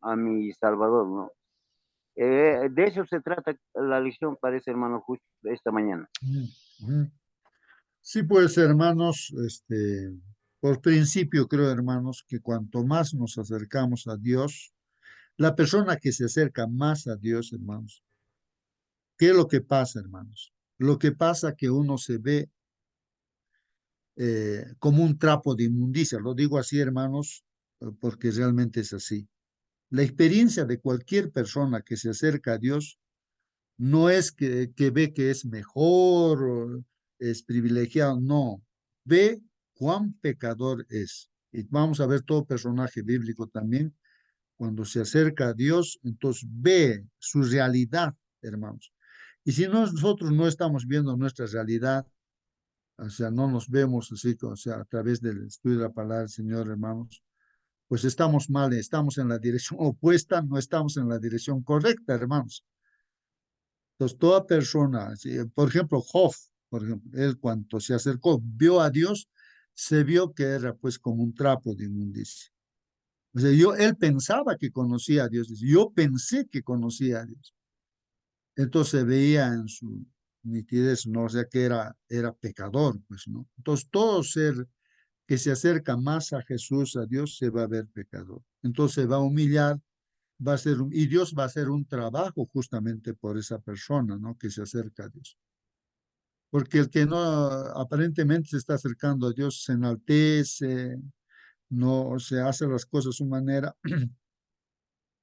a mi Salvador, ¿no? De eso se trata la lección, parece, hermano, justo de esta mañana. ujú. Sí, pues, hermanos, por principio creo, hermanos, que cuanto más nos acercamos a Dios, la persona que se acerca más a Dios, hermanos, ¿qué es lo que pasa, hermanos? Lo que pasa que uno se ve como un trapo de inmundicia, lo digo así, hermanos, porque realmente es así. La experiencia de cualquier persona que se acerca a Dios no es que ve que es mejor o es privilegiado, no. Ve cuán pecador es. Y vamos a ver todo personaje bíblico también. Cuando se acerca a Dios, entonces ve su realidad, hermanos. Y si nosotros no estamos viendo nuestra realidad, o sea, no nos vemos así, o sea, a través del estudio de la palabra del Señor, hermanos, pues estamos mal, estamos en la dirección opuesta, no estamos en la dirección correcta, hermanos. Entonces, toda persona, por ejemplo, Job, por ejemplo, él cuando se acercó, vio a Dios, se vio que era pues como un trapo de inmundicia. O sea, él pensaba que conocía a Dios, dice, yo pensé que conocía a Dios. Entonces se veía en su nitidez, ¿no? O sea, que era pecador, pues, ¿no? Entonces, todo ser que se acerca más a Jesús, a Dios, se va a ver pecador. Entonces se va a humillar, y Dios va a hacer un trabajo justamente por esa persona, ¿no? Que se acerca a Dios. Porque el que no aparentemente se está acercando a Dios se enaltece, no se hace las cosas de su manera,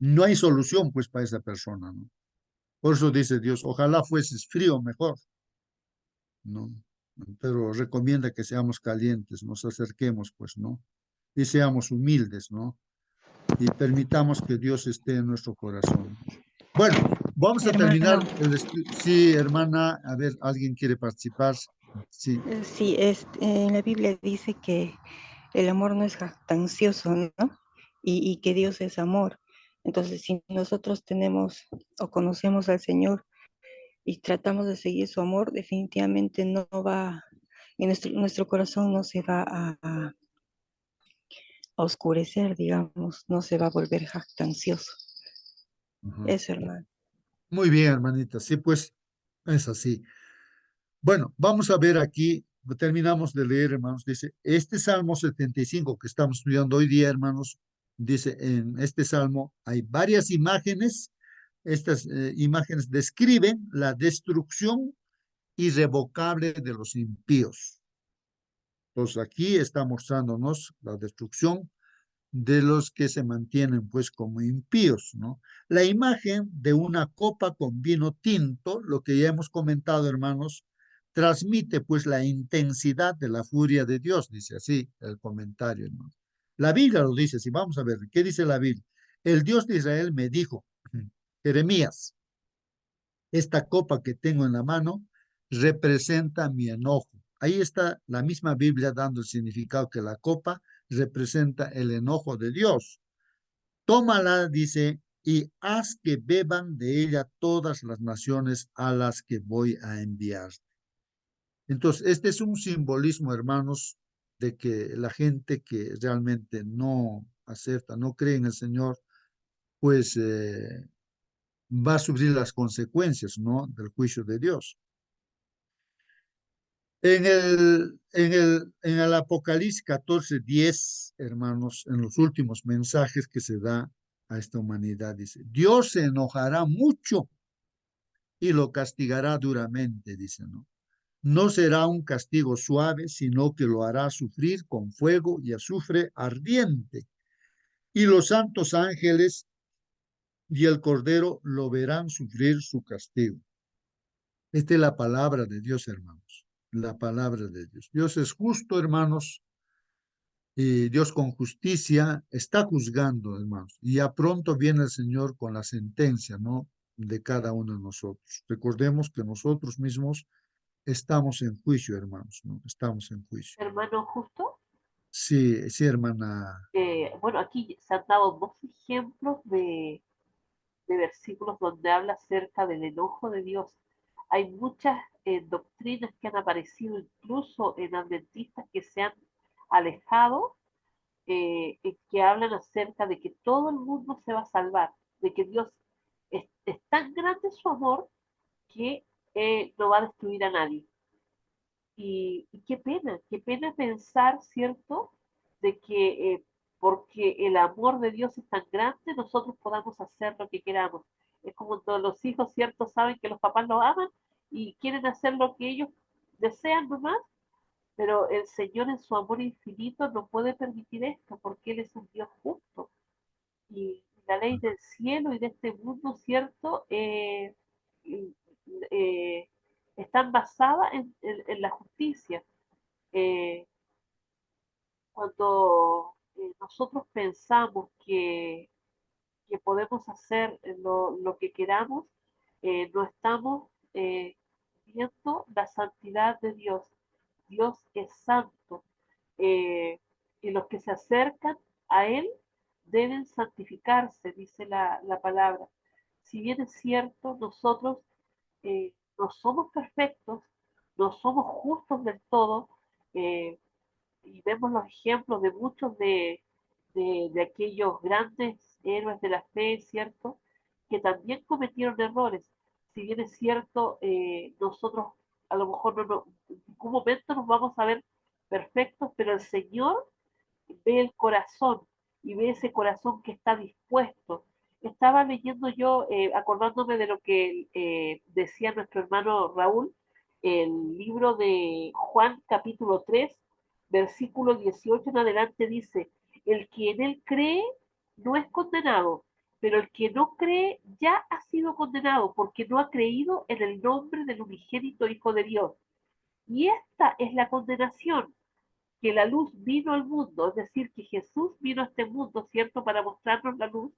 no hay solución pues para esa persona, ¿no? Por eso dice Dios, ojalá fueses frío mejor, ¿no? Pero recomienda que seamos calientes, nos acerquemos pues, ¿no? Y seamos humildes, ¿no? Y permitamos que Dios esté en nuestro corazón. Bueno, vamos a terminar Hermano, Sí, hermana, a ver, ¿alguien quiere participar? Sí. sí, en la Biblia dice que el amor no es jactancioso, ¿no? Y que Dios es amor. Entonces, si nosotros tenemos o conocemos al Señor y tratamos de seguir su amor, definitivamente no va, en nuestro corazón no se va a oscurecer, digamos, no se va a volver jactancioso. Ajá. Eso, hermano. Muy bien, hermanita, sí, pues es así. Bueno, vamos a ver aquí, terminamos de leer, hermanos, dice, este Salmo 75 que estamos estudiando hoy día, hermanos, dice, en este Salmo hay varias imágenes, estas imágenes describen la destrucción irrevocable de los impíos. Entonces aquí está mostrándonos la destrucción de los que se mantienen pues como impíos, ¿no? La imagen de una copa con vino tinto, lo que ya hemos comentado, hermanos, transmite pues la intensidad de la furia de Dios, dice así el comentario, hermano. La Biblia lo dice, si vamos a ver, ¿qué dice la Biblia? El Dios de Israel me dijo, Jeremías, esta copa que tengo en la mano representa mi enojo. Ahí está la misma Biblia dando el significado que la copa representa el enojo de Dios. Tómala, dice, y haz que beban de ella todas las naciones a las que voy a enviar. Entonces, este es un simbolismo, hermanos, de que la gente que realmente no acepta, no cree en el Señor, pues va a sufrir las consecuencias, ¿no? Del juicio de Dios. En el Apocalipsis 14:10, hermanos, en los últimos mensajes que se da a esta humanidad, dice, Dios se enojará mucho y lo castigará duramente, dice, ¿no? No será un castigo suave, sino que lo hará sufrir con fuego y azufre ardiente. Y los santos ángeles y el Cordero lo verán sufrir su castigo. Esta es la palabra de Dios, hermanos. La palabra de Dios. Dios es justo, hermanos, y Dios con justicia está juzgando, hermanos. Y ya pronto viene el Señor con la sentencia, ¿no? De cada uno de nosotros. Recordemos que nosotros mismos estamos en juicio, hermanos, ¿no? Estamos en juicio. Hermano justo, Sí, sí, hermana. bueno, aquí se han dado dos ejemplos de versículos donde habla acerca del enojo de Dios. Hay muchas doctrinas que han aparecido incluso en adventistas que se han alejado, que hablan acerca de que todo el mundo se va a salvar, de que Dios es tan grande su amor que no va a destruir a nadie. Y qué pena pensar, ¿cierto?, de que porque el amor de Dios es tan grande, nosotros podamos hacer lo que queramos. Es como todos los hijos, ¿cierto?, saben que los papás los aman y quieren hacer lo que ellos desean nomás, pero el Señor en su amor infinito no puede permitir esto porque Él es un Dios justo. ley del cielo y de este mundo, ¿cierto? Eh, están basadas en la justicia. Eh, Cuando nosotros pensamos que podemos hacer lo que queramos, no estamos viendo la santidad de Dios. Dios es santo, eh, y los que se acercan a Él deben santificarse, dice la palabra. Si bien es cierto, nosotros no somos perfectos, no somos justos del todo, eh, y vemos los ejemplos de muchos de aquellos grandes héroes de la fe, ¿cierto? Que también cometieron errores. Si bien es cierto, nosotros a lo mejor en ningún momento nos vamos a ver perfectos, pero el Señor ve el corazón y ve ese corazón que está dispuesto. Estaba leyendo yo, acordándome de lo que decía nuestro hermano Raúl, el libro de Juan capítulo 3, versículo 18 en adelante dice, el que en él cree no es condenado, pero el que no cree ya ha sido condenado porque no ha creído en el nombre del unigénito Hijo de Dios. Y esta es la condenación, que la luz vino al mundo, es decir, que Jesús vino a este mundo, ¿cierto?, para mostrarnos la luz,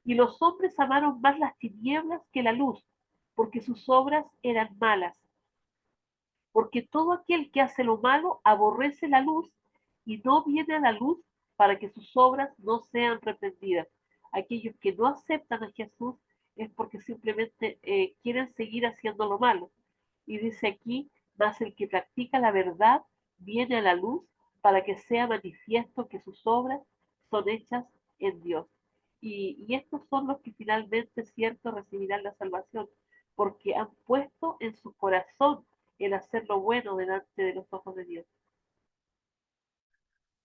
y los hombres amaron más las tinieblas que la luz, porque sus obras eran malas. Porque todo aquel que hace lo malo aborrece la luz y no viene a la luz para que sus obras no sean reprendidas. Aquellos que no aceptan a Jesús es porque simplemente quieren seguir haciendo lo malo. Y dice aquí, más el que practica la verdad viene a la luz para que sea manifiesto que sus obras son hechas en Dios. Y estos son los que finalmente, cierto, recibirán la salvación, porque han puesto en su corazón el hacer lo bueno delante de los ojos de Dios.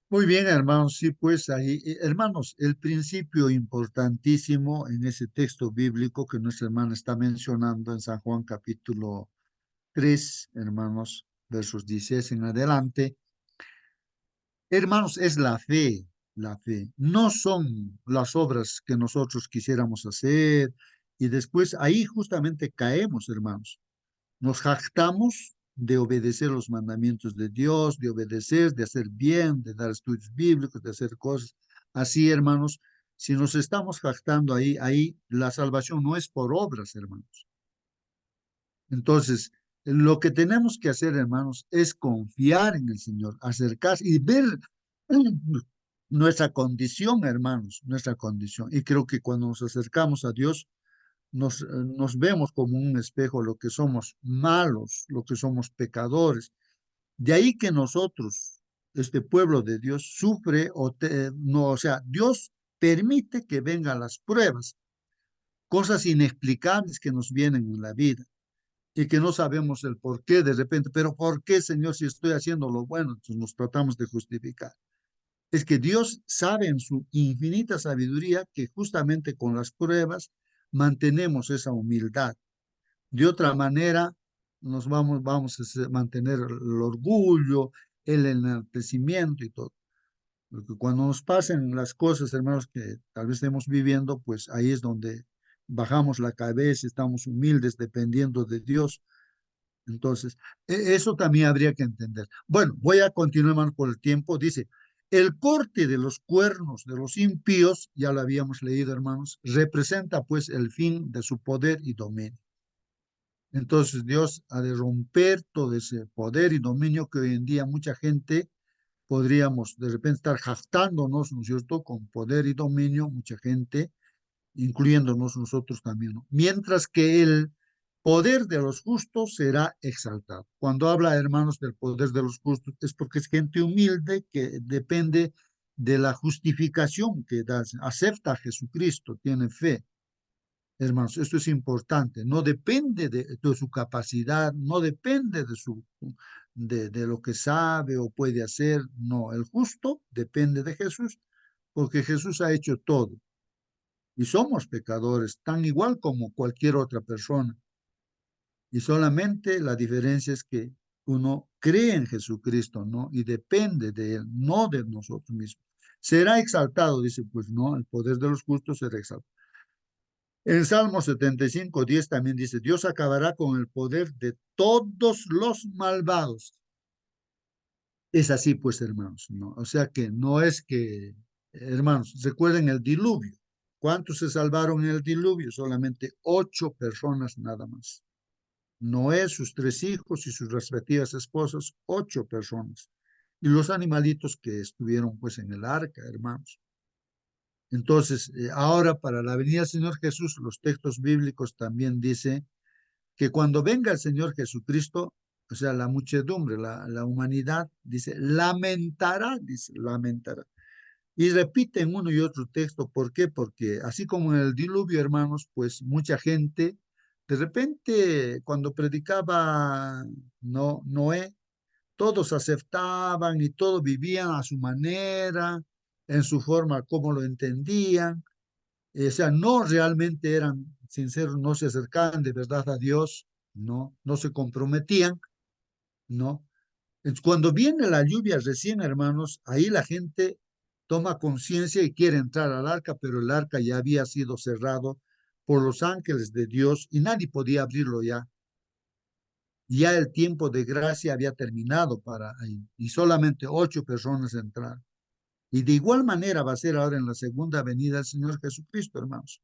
Muy bien, hermanos, sí, pues ahí, hermanos, el principio importantísimo en ese texto bíblico que nuestra hermana está mencionando en San Juan capítulo 3, hermanos, versos 16 en adelante, hermanos, es la fe, la fe. No son las obras que nosotros quisiéramos hacer y después ahí justamente caemos, hermanos. Nos jactamos de obedecer los mandamientos de Dios, de obedecer, de hacer bien, de dar estudios bíblicos, de hacer cosas así, hermanos. Si nos estamos jactando ahí la salvación no es por obras, hermanos. Entonces, lo que tenemos que hacer, hermanos, es confiar en el Señor, acercarse y ver nuestra condición, hermanos, nuestra condición. Y creo que cuando nos acercamos a Dios, nos vemos como un espejo lo que somos malos, lo que somos pecadores. De ahí que nosotros, este pueblo de Dios, sufre no, o sea, Dios permite que vengan las pruebas, cosas inexplicables que nos vienen en la vida y que no sabemos el por qué de repente, pero ¿por qué, Señor, si estoy haciendo lo bueno? Entonces nos tratamos de justificar. Es que Dios sabe en su infinita sabiduría que justamente con las pruebas mantenemos esa humildad. De otra manera, vamos a mantener el orgullo, el enaltecimiento y todo. Porque cuando nos pasen las cosas, hermanos, que tal vez estemos viviendo, pues ahí es donde bajamos la cabeza, estamos humildes, dependiendo de Dios. Entonces, eso también habría que entender. Bueno, voy a continuar, hermano, por el tiempo. Dice, el corte de los cuernos de los impíos, ya lo habíamos leído, hermanos, representa pues el fin de su poder y dominio. Entonces Dios ha de romper todo ese poder y dominio que hoy en día mucha gente podríamos de repente estar jactándonos, ¿no es cierto?, con poder y dominio, mucha gente, incluyéndonos nosotros también, ¿no? Mientras que el poder de los justos será exaltado. Cuando habla, hermanos, del poder de los justos, es porque es gente humilde que depende de la justificación que da, acepta a Jesucristo, tiene fe. Hermanos, esto es importante, no depende de su capacidad, no depende de lo que sabe o puede hacer, no, el justo depende de Jesús, porque Jesús ha hecho todo, y somos pecadores, tan igual como cualquier otra persona, y solamente la diferencia es que uno cree en Jesucristo, ¿no? Y depende de Él, no de nosotros mismos. Será exaltado, dice, pues no, el poder de los justos será exaltado. En Salmo 75:10 también dice, Dios acabará con el poder de todos los malvados. Es así, pues, hermanos, ¿no? O sea que no es que, hermanos, recuerden el diluvio. ¿Cuántos se salvaron en el diluvio? Solamente 8 personas nada más. Noé, sus 3 hijos y sus respectivas esposas, 8 personas. Y los animalitos que estuvieron, pues, en el arca, hermanos. Entonces, ahora para la venida del Señor Jesús, los textos bíblicos también dicen que cuando venga el Señor Jesucristo, o sea, la muchedumbre, la humanidad, dice, lamentará. Y repiten uno y otro texto. ¿Por qué? Porque así como en el diluvio, hermanos, pues mucha gente, de repente, cuando predicaba Noé, todos aceptaban y todos vivían a su manera, en su forma, como lo entendían. O sea, no realmente eran sinceros, no se acercaban de verdad a Dios, no se comprometían, ¿no? Entonces, cuando viene la lluvia recién, hermanos, ahí la gente toma conciencia y quiere entrar al arca, pero el arca ya había sido cerrado por los ángeles de Dios y nadie podía abrirlo ya. Ya el tiempo de gracia había terminado para ahí y solamente 8 personas entraron. Y de igual manera va a ser ahora en la segunda venida del Señor Jesucristo, hermanos.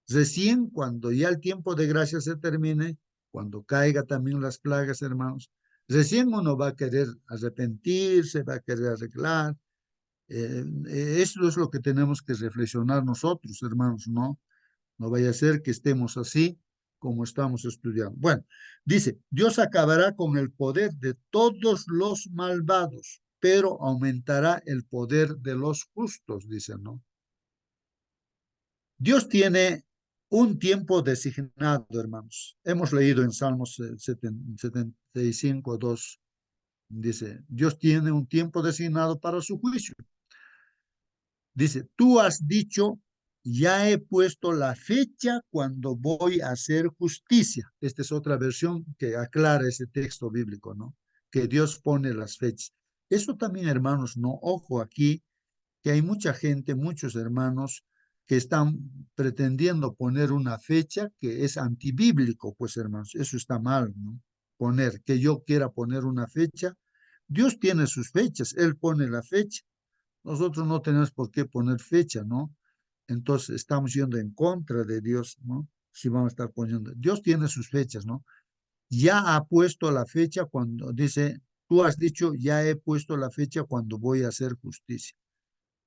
Recién cuando ya el tiempo de gracia se termine, cuando caiga también las plagas, hermanos, recién uno va a querer arrepentirse, va a querer arreglar. Eso es lo que tenemos que reflexionar nosotros, hermanos, ¿no? No vaya a ser que estemos así como estamos estudiando. Bueno, dice, Dios acabará con el poder de todos los malvados, pero aumentará el poder de los justos, dice, ¿no? Dios tiene un tiempo designado, hermanos. Hemos leído en Salmos 75:2. Dice, Dios tiene un tiempo designado para su juicio. Dice, tú has dicho, ya he puesto la fecha cuando voy a hacer justicia. Esta es otra versión que aclara ese texto bíblico, ¿no? Que Dios pone las fechas. Eso también, hermanos, no, ojo aquí, que hay mucha gente, muchos hermanos que están pretendiendo poner una fecha que es antibíblico, pues hermanos, eso está mal, ¿no? Poner, que yo quiera poner una fecha. Dios tiene sus fechas, Él pone la fecha. Nosotros no tenemos por qué poner fecha, ¿no? Entonces estamos yendo en contra de Dios, ¿no? Si vamos a estar poniendo. Dios tiene sus fechas, ¿no? Ya ha puesto la fecha cuando dice, tú has dicho, ya he puesto la fecha cuando voy a hacer justicia.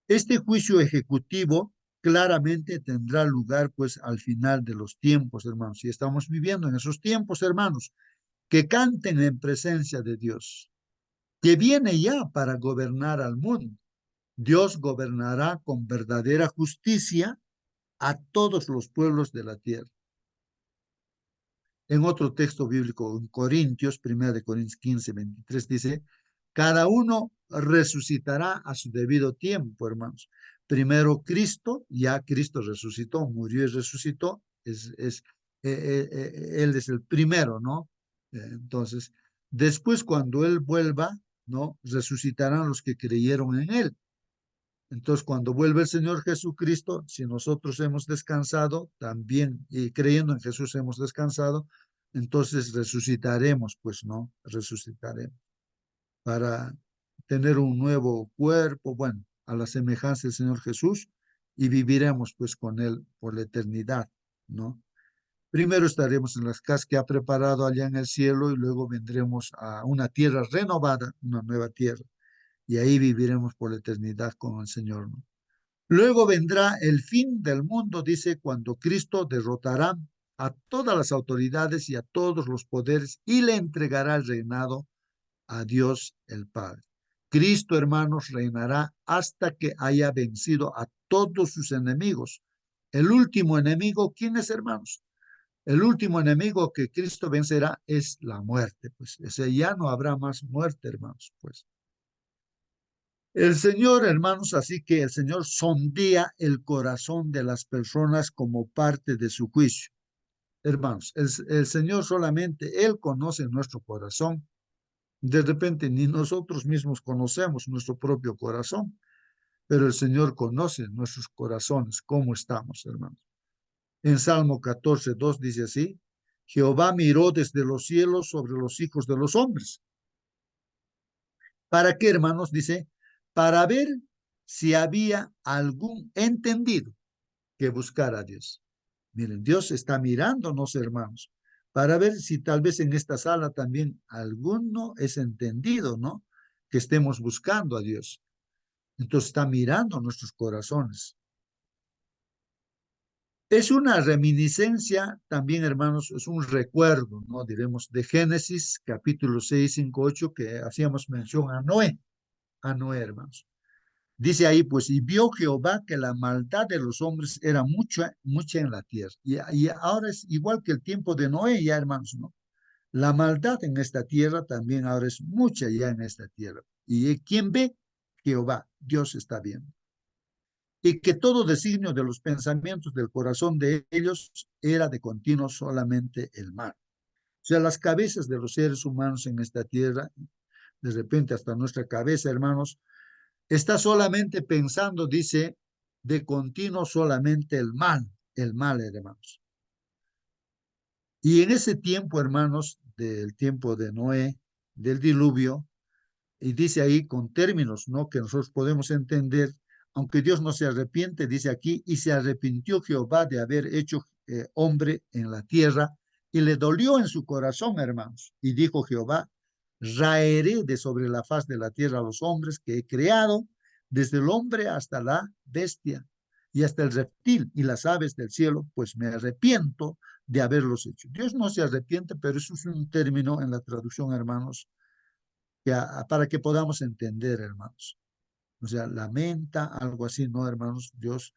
Este juicio ejecutivo claramente tendrá lugar pues al final de los tiempos, hermanos. Y estamos viviendo en esos tiempos, hermanos, que canten en presencia de Dios, que viene ya para gobernar al mundo. Dios gobernará con verdadera justicia a todos los pueblos de la tierra. En otro texto bíblico, en Corintios, 1 Corintios 15:23, dice, cada uno resucitará a su debido tiempo, hermanos. Primero Cristo, ya Cristo resucitó, murió y resucitó, Él es el primero, ¿no? Entonces, después cuando Él vuelva, ¿no? Resucitarán los que creyeron en Él. Entonces, cuando vuelve el Señor Jesucristo, si nosotros hemos descansado, también, y creyendo en Jesús hemos descansado, entonces resucitaremos, pues, ¿no? Resucitaremos para tener un nuevo cuerpo, bueno, a la semejanza del Señor Jesús, y viviremos, pues, con Él por la eternidad, ¿no? Primero estaremos en las casas que ha preparado allá en el cielo y luego vendremos a una tierra renovada, una nueva tierra, y ahí viviremos por la eternidad con el Señor, ¿no? Luego vendrá el fin del mundo, dice, cuando Cristo derrotará a todas las autoridades y a todos los poderes y le entregará el reinado a Dios el Padre. Cristo, hermanos, reinará hasta que haya vencido a todos sus enemigos. El último enemigo, ¿quién es, hermanos? El último enemigo que Cristo vencerá es la muerte, pues ese ya no habrá más muerte, hermanos, pues. El Señor, hermanos, así que el Señor sondea el corazón de las personas como parte de su juicio. Hermanos, el Señor solamente, Él conoce nuestro corazón. De repente ni nosotros mismos conocemos nuestro propio corazón. pero el Señor conoce nuestros corazones, cómo estamos, hermanos. En Salmo 14:2 dice así: Jehová miró desde los cielos sobre los hijos de los hombres. ¿Para qué, hermanos? Dice, para ver si había algún entendido que buscara a Dios. Miren, Dios está mirándonos, hermanos, para ver si tal vez en esta sala también alguno es entendido, ¿no? Que estemos buscando a Dios. Entonces está mirando nuestros corazones. Es una reminiscencia también, hermanos, es un recuerdo, ¿no? Diremos, de Génesis, capítulo 6, 5, 8, que hacíamos mención a Noé, hermanos. Dice ahí, pues, y vio Jehová que la maldad de los hombres era mucha, mucha en la tierra. Y ahora es igual que el tiempo de Noé, ya, hermanos, ¿no? La maldad en esta tierra también ahora es mucha ya en esta tierra. ¿Y quién ve? Jehová, Dios está viendo. Y que todo designio de los pensamientos del corazón de ellos era de continuo solamente el mal. O sea, las cabezas de los seres humanos en esta tierra, de repente hasta nuestra cabeza, hermanos, está solamente pensando, dice, de continuo solamente el mal, hermanos. Y en ese tiempo, hermanos, del tiempo de Noé, del diluvio, y dice ahí con términos, ¿no? Que nosotros podemos entender, aunque Dios no se arrepiente, dice aquí, y se arrepintió Jehová de haber hecho hombre en la tierra, y le dolió en su corazón, hermanos. Y dijo Jehová, raeré de sobre la faz de la tierra a los hombres que he creado, desde el hombre hasta la bestia, y hasta el reptil y las aves del cielo, pues me arrepiento de haberlos hecho. Dios no se arrepiente, pero eso es un término en la traducción, hermanos, para que podamos entender, hermanos. O sea, lamenta, algo así, ¿no, hermanos? Dios.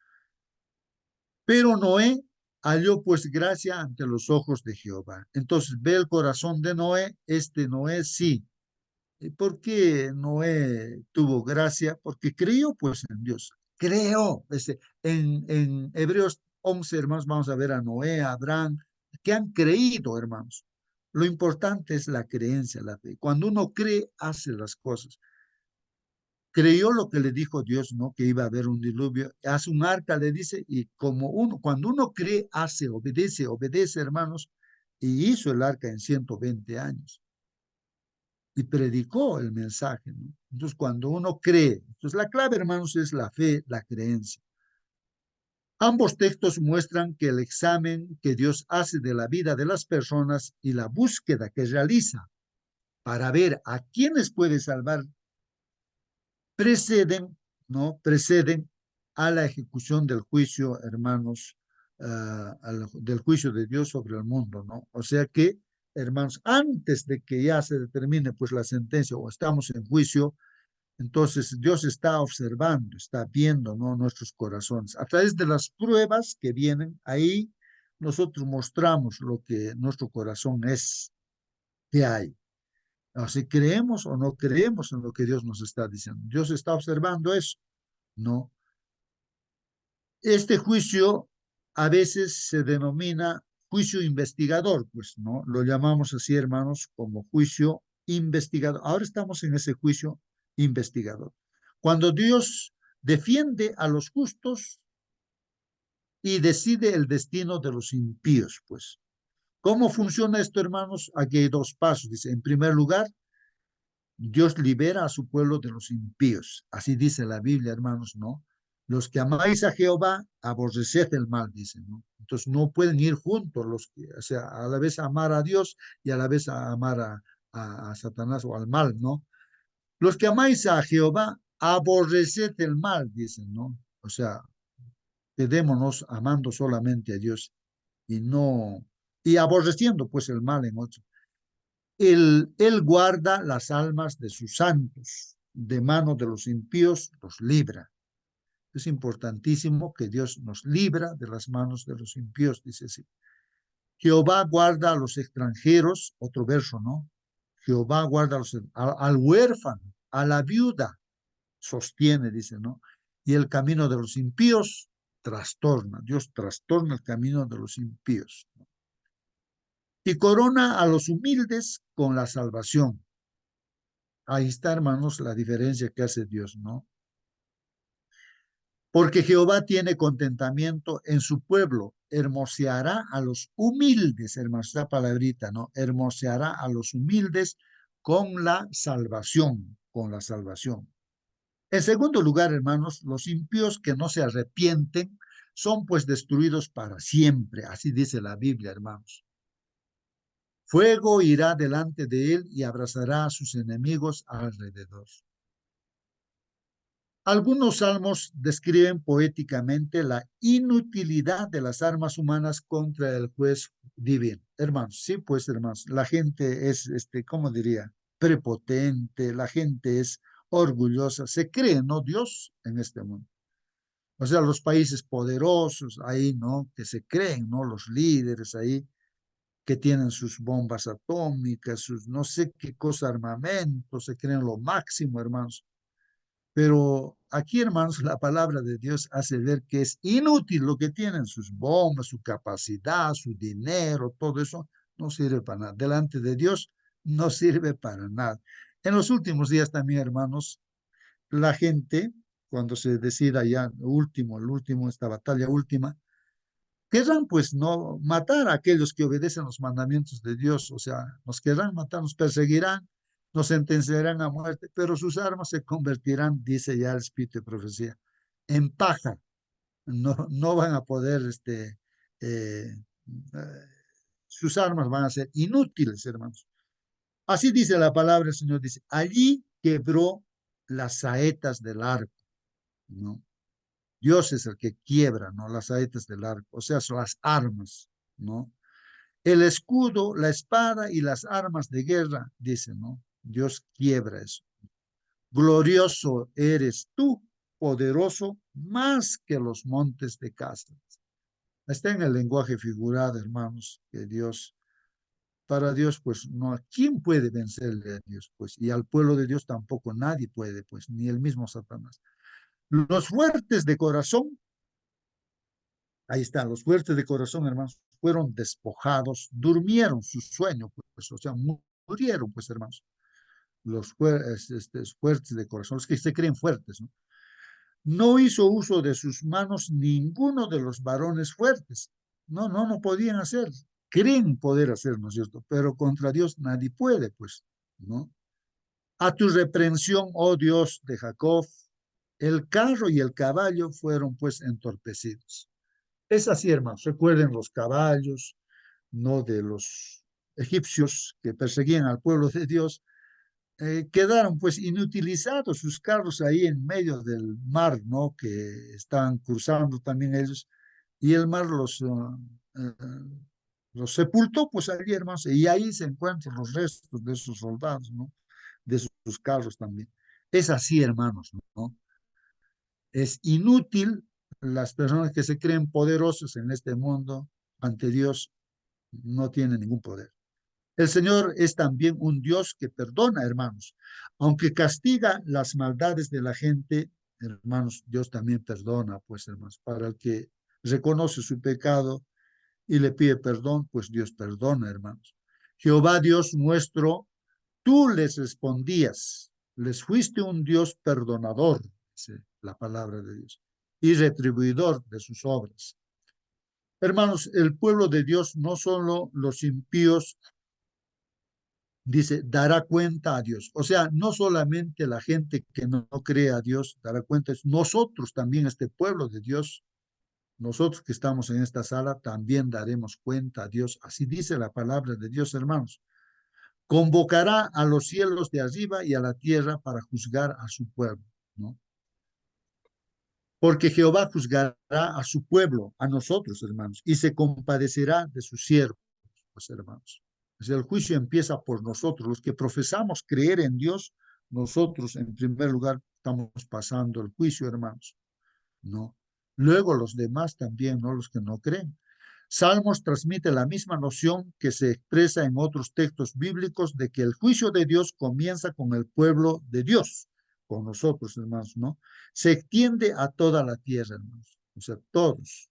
Pero Noé halló pues gracia ante los ojos de Jehová. Entonces ve el corazón de Noé, Noé sí. ¿Y por qué Noé tuvo gracia? Porque creyó pues en Dios. Creó. En Hebreos 11, hermanos, vamos a ver a Noé, a Abraham, que han creído, hermanos. Lo importante es la creencia, la fe. Cuando uno cree, hace las cosas. Creyó lo que le dijo Dios, ¿no? Que iba a haber un diluvio. Hace un arca, le dice, y cuando uno cree, hace, obedece, hermanos, y hizo el arca en 120 años. Y predicó el mensaje, ¿no? Entonces, cuando uno cree, entonces la clave, hermanos, es la fe, la creencia. Ambos textos muestran que el examen que Dios hace de la vida de las personas y la búsqueda que realiza para ver a quiénes puede salvar preceden, ¿no? Preceden a la ejecución del juicio, hermanos, del juicio de Dios sobre el mundo, ¿no? O sea que, hermanos, antes de que ya se determine pues la sentencia o estamos en juicio, entonces Dios está observando, está viendo, ¿no? Nuestros corazones. A través de las pruebas que vienen ahí, nosotros mostramos lo que nuestro corazón es, que hay. Si creemos o no creemos en lo que Dios nos está diciendo. Dios está observando eso, ¿no? Este juicio a veces se denomina juicio investigador, pues, ¿no? Lo llamamos así, hermanos, como juicio investigador. Ahora estamos en ese juicio investigador. Cuando Dios defiende a los justos y decide el destino de los impíos, pues. ¿Cómo funciona esto, hermanos? Aquí hay dos pasos. Dice, en primer lugar, Dios libera a su pueblo de los impíos. Así dice la Biblia, hermanos, ¿no? Los que amáis a Jehová, aborreced el mal, dicen, ¿no? Entonces no pueden ir juntos los que, o sea, a la vez amar a Dios y a la vez amar a Satanás o al mal, ¿no? Los que amáis a Jehová, aborreced el mal, dicen, ¿no? O sea, quedémonos amando solamente a Dios y no, y aborreciendo pues el mal en otro. Él guarda las almas de sus santos, de mano de los impíos los libra. Es importantísimo que Dios nos libra de las manos de los impíos, dice así. Jehová guarda a los extranjeros, otro verso, ¿no? Jehová guarda al huérfano, a la viuda, sostiene, dice, ¿no? Y el camino de los impíos trastorna. Dios trastorna el camino de los impíos, ¿no? Y corona a los humildes con la salvación. Ahí está, hermanos, la diferencia que hace Dios, ¿no? Porque Jehová tiene contentamiento en su pueblo, hermoseará a los humildes, hermanos, esta palabrita, ¿no? Hermoseará a los humildes con la salvación, con la salvación. En segundo lugar, hermanos, los impíos que no se arrepienten son pues destruidos para siempre, así dice la Biblia, hermanos. Fuego irá delante de él y abrazará a sus enemigos alrededor. Algunos salmos describen poéticamente la inutilidad de las armas humanas contra el juez divino. Hermanos, sí, pues, hermanos, la gente es, ¿cómo diría? Prepotente, la gente es orgullosa, se cree, ¿no? Dios en este mundo. O sea, los países poderosos ahí, ¿no? Que se creen, ¿no? Los líderes ahí, que tienen sus bombas atómicas, sus no sé qué cosa, armamento, se creen lo máximo, hermanos. Pero aquí, hermanos, la palabra de Dios hace ver que es inútil lo que tienen, sus bombas, su capacidad, su dinero, todo eso no sirve para nada. Delante de Dios no sirve para nada. En los últimos días también, hermanos, la gente, cuando se decida ya el último, esta batalla última, querrán pues no matar a aquellos que obedecen los mandamientos de Dios, o sea, nos querrán matar, nos perseguirán, nos sentenciarán a muerte, pero sus armas se convertirán, dice ya el Espíritu de Profecía, en paja. No van a poder, eh, sus armas van a ser inútiles, hermanos. Así dice la palabra del Señor, dice, allí quebró las saetas del arco, ¿no? Dios es el que quiebra, ¿no? Las saetas del arco, o sea, son las armas, ¿no? El escudo, la espada y las armas de guerra, dice, ¿no? Dios quiebra eso. Glorioso eres tú, poderoso, más que los montes de Castas. Está en el lenguaje figurado, hermanos, que Dios, para Dios, pues, no, ¿quién puede vencerle a Dios? Pues, y al pueblo de Dios tampoco nadie puede, pues, ni el mismo Satanás. Los fuertes de corazón, ahí están, los fuertes de corazón, hermanos, fueron despojados, durmieron su sueño, pues, o sea, murieron, pues, hermanos, los fuertes de corazón, los que se creen fuertes, ¿no? No hizo uso de sus manos ninguno de los varones fuertes. No podían hacer. Creen poder hacer, ¿no es cierto? Pero contra Dios nadie puede, pues, ¿no? A tu reprensión, oh Dios de Jacob, el carro y el caballo fueron, pues, entorpecidos. Es así, hermanos. Recuerden los caballos, no de los egipcios que perseguían al pueblo de Dios, quedaron pues inutilizados sus carros ahí en medio del mar, ¿no? Que estaban cruzando también ellos, y el mar los sepultó pues allí, hermanos, y ahí se encuentran los restos de esos soldados, ¿no? De sus carros también. Es así, hermanos, ¿no? Es inútil las personas que se creen poderosos en este mundo ante Dios no tienen ningún poder. El Señor es también un Dios que perdona, hermanos. Aunque castiga las maldades de la gente, hermanos, Dios también perdona, pues, hermanos. Para el que reconoce su pecado y le pide perdón, pues Dios perdona, hermanos. Jehová Dios nuestro, tú les respondías, les fuiste un Dios perdonador, dice la palabra de Dios, y retribuidor de sus obras. Hermanos, el pueblo de Dios, no solo los impíos, dice, dará cuenta a Dios. O sea, no solamente la gente que no cree a Dios dará cuenta, nosotros también, este pueblo de Dios, nosotros que estamos en esta sala, también daremos cuenta a Dios. Así dice la palabra de Dios, hermanos. Convocará a los cielos de arriba y a la tierra para juzgar a su pueblo, ¿no? Porque Jehová juzgará a su pueblo, a nosotros, hermanos, y se compadecerá de sus siervos, pues, hermanos. O sea, el juicio empieza por nosotros, los que profesamos creer en Dios, nosotros en primer lugar estamos pasando el juicio, hermanos, ¿no? Luego los demás también, ¿no? Los que no creen. Salmos transmite la misma noción que se expresa en otros textos bíblicos de que el juicio de Dios comienza con el pueblo de Dios, con nosotros, hermanos, ¿no? Se extiende a toda la tierra, hermanos, o sea, todos.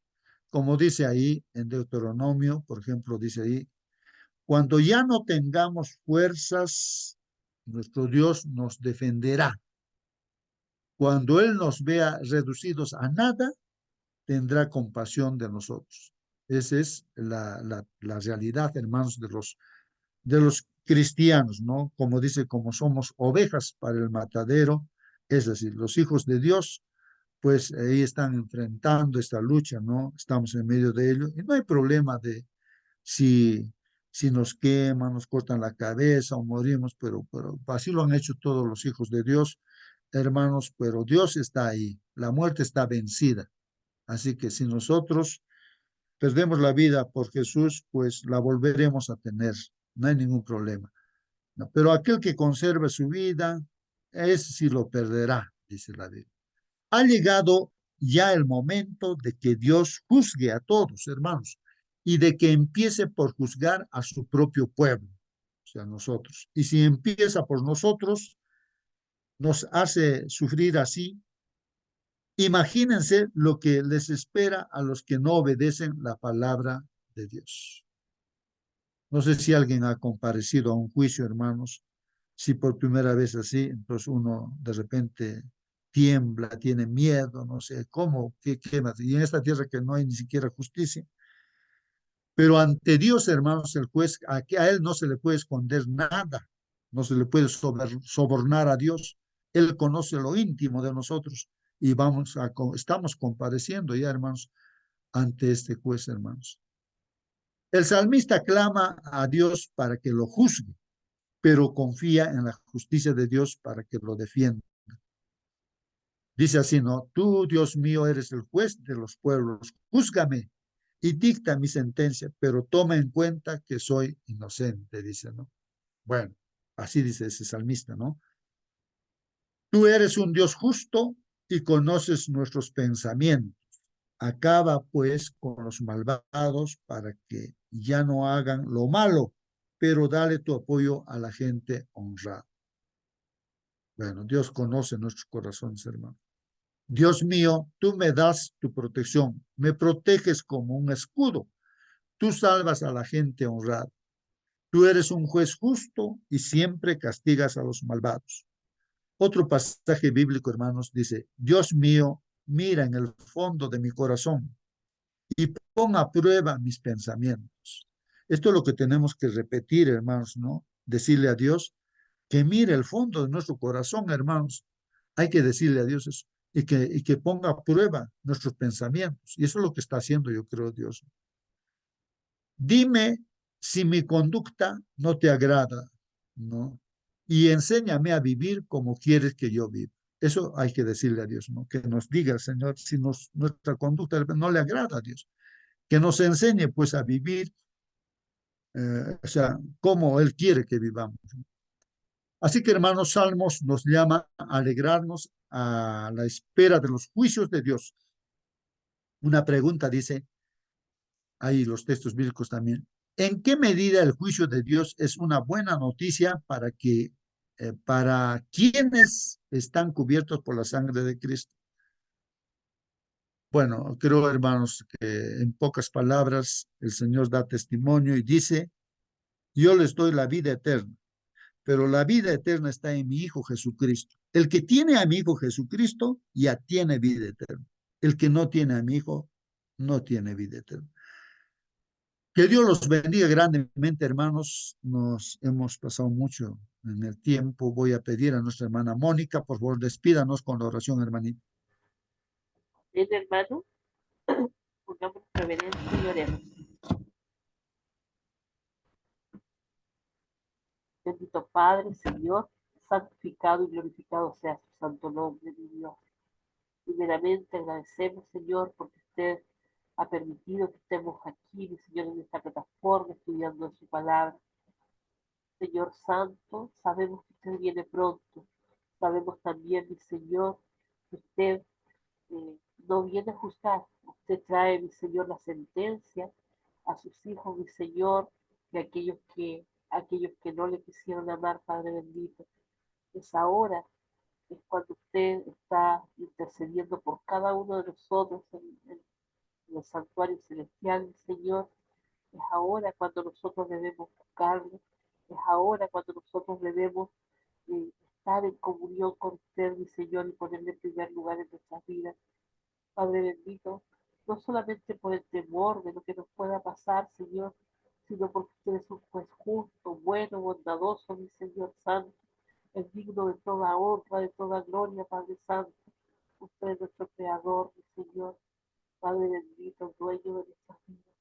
Como dice ahí en Deuteronomio, por ejemplo, dice ahí, cuando ya no tengamos fuerzas, nuestro Dios nos defenderá. Cuando Él nos vea reducidos a nada, tendrá compasión de nosotros. Esa es la realidad, hermanos, de los cristianos, ¿no? Como dice, como somos ovejas para el matadero, es decir, los hijos de Dios, pues ahí están enfrentando esta lucha, ¿no? Estamos en medio de ello y no hay problema de si, si nos queman, nos cortan la cabeza o morimos, pero así lo han hecho todos los hijos de Dios, hermanos, pero Dios está ahí, la muerte está vencida. Así que si nosotros perdemos la vida por Jesús, pues la volveremos a tener, no hay ningún problema. No, pero aquel que conserve su vida, ese sí lo perderá, dice la Biblia. Ha llegado ya el momento de que Dios juzgue a todos, hermanos, y de que empiece por juzgar a su propio pueblo, o sea, nosotros. Y si empieza por nosotros, nos hace sufrir así. Imagínense lo que les espera a los que no obedecen la palabra de Dios. No sé si alguien ha comparecido a un juicio, hermanos. Si por primera vez así, entonces uno de repente tiembla, tiene miedo, no sé cómo, qué más. Y en esta tierra que no hay ni siquiera justicia. Pero ante Dios, hermanos, el juez, a él no se le puede esconder nada, no se le puede sobornar a Dios. Él conoce lo íntimo de nosotros y estamos compareciendo ya, hermanos, ante este juez, hermanos. El salmista clama a Dios para que lo juzgue, pero confía en la justicia de Dios para que lo defienda. Dice así, ¿no? Tú, Dios mío, eres el juez de los pueblos. Júzgame y dicta mi sentencia, pero toma en cuenta que soy inocente, dice, ¿no? Bueno, así dice ese salmista, ¿no? Tú eres un Dios justo y conoces nuestros pensamientos. Acaba pues con los malvados para que ya no hagan lo malo, pero dale tu apoyo a la gente honrada. Bueno, Dios conoce nuestros corazones, hermano. Dios mío, tú me das tu protección, me proteges como un escudo, tú salvas a la gente honrada. Tú eres un juez justo y siempre castigas a los malvados. Otro pasaje bíblico, hermanos, dice, Dios mío, mira en el fondo de mi corazón y pon a prueba mis pensamientos. Esto es lo que tenemos que repetir, hermanos, ¿no? Decirle a Dios que mire el fondo de nuestro corazón, hermanos. Hay que decirle a Dios eso y que ponga a prueba nuestros pensamientos. Y eso es lo que está haciendo, yo creo, Dios. Dime si mi conducta no te agrada, ¿no? Y enséñame a vivir como quieres que yo viva. Eso hay que decirle a Dios, ¿no? Que nos diga, Señor, si nuestra conducta no le agrada a Dios. Que nos enseñe, pues, a vivir, o sea, como Él quiere que vivamos. Así que, hermanos, Salmos nos llama a alegrarnos a la espera de los juicios de Dios. Una pregunta dice, ahí los textos bíblicos también, ¿en qué medida el juicio de Dios es una buena noticia para quienes están cubiertos por la sangre de Cristo? Bueno, creo, hermanos, que en pocas palabras el Señor da testimonio y dice, yo les doy la vida eterna, pero la vida eterna está en mi Hijo Jesucristo. El que tiene a mi Hijo Jesucristo ya tiene vida eterna. El que no tiene a mi Hijo no tiene vida eterna. Que Dios los bendiga grandemente, hermanos. Nos hemos pasado mucho en el tiempo. Voy a pedir a nuestra hermana Mónica, por favor, despídanos con la oración, hermanita. Bien, hermano, pongamos reverencia y oremos. Bendito Padre, Señor, santificado y glorificado sea su santo nombre, mi Dios. Primeramente agradecemos, Señor, porque usted ha permitido que estemos aquí, mi Señor, en esta plataforma, estudiando su palabra. Señor Santo, sabemos que usted viene pronto. Sabemos también, mi Señor, que usted no viene a juzgar. Usted trae, mi Señor, la sentencia a sus hijos, mi Señor, de aquellos que no le quisieron amar, Padre bendito. Es ahora, es cuando usted está intercediendo por cada uno de nosotros en el santuario celestial, Señor. Es ahora cuando nosotros debemos buscarle. Es ahora cuando nosotros debemos estar estar en comunión con usted, mi Señor, y ponerle en primer lugar en nuestras vidas. Padre bendito, no solamente por el temor de lo que nos pueda pasar, Señor, sino porque usted es un juez justo, bueno, bondadoso, mi Señor Santo, es digno de toda honra, de toda gloria, Padre Santo. Usted es nuestro Creador, mi Señor, Padre bendito, dueño de nuestras vidas.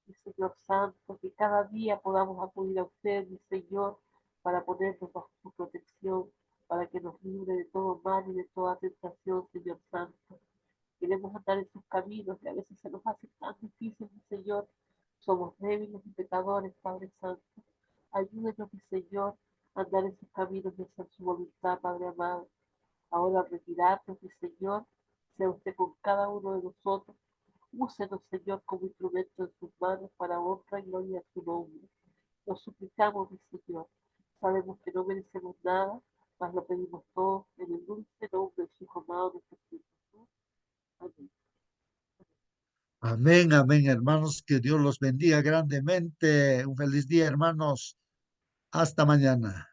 Mi Señor Santo, que cada día podamos acudir a usted, mi Señor, para ponernos bajo su protección, para que nos libre de todo mal y de toda tentación, Señor Santo. Queremos andar en sus caminos y a veces se nos hace tan difícil, mi Señor. Somos débiles y pecadores, Padre Santo. Ayúdenos, mi Señor, a andar en sus caminos y hacer su voluntad, Padre amado. Ahora al retirarnos, mi Señor, sea usted con cada uno de nosotros. Úsenos, Señor, como instrumento en sus manos para honra y gloria a su nombre. Lo suplicamos, mi Señor. Sabemos que no merecemos nada, mas lo pedimos todo en el dulce nombre de su Hijo amado, nuestro Señor Jesús. Amén. Amén, amén, hermanos, que Dios los bendiga grandemente. Un feliz día, hermanos. Hasta mañana.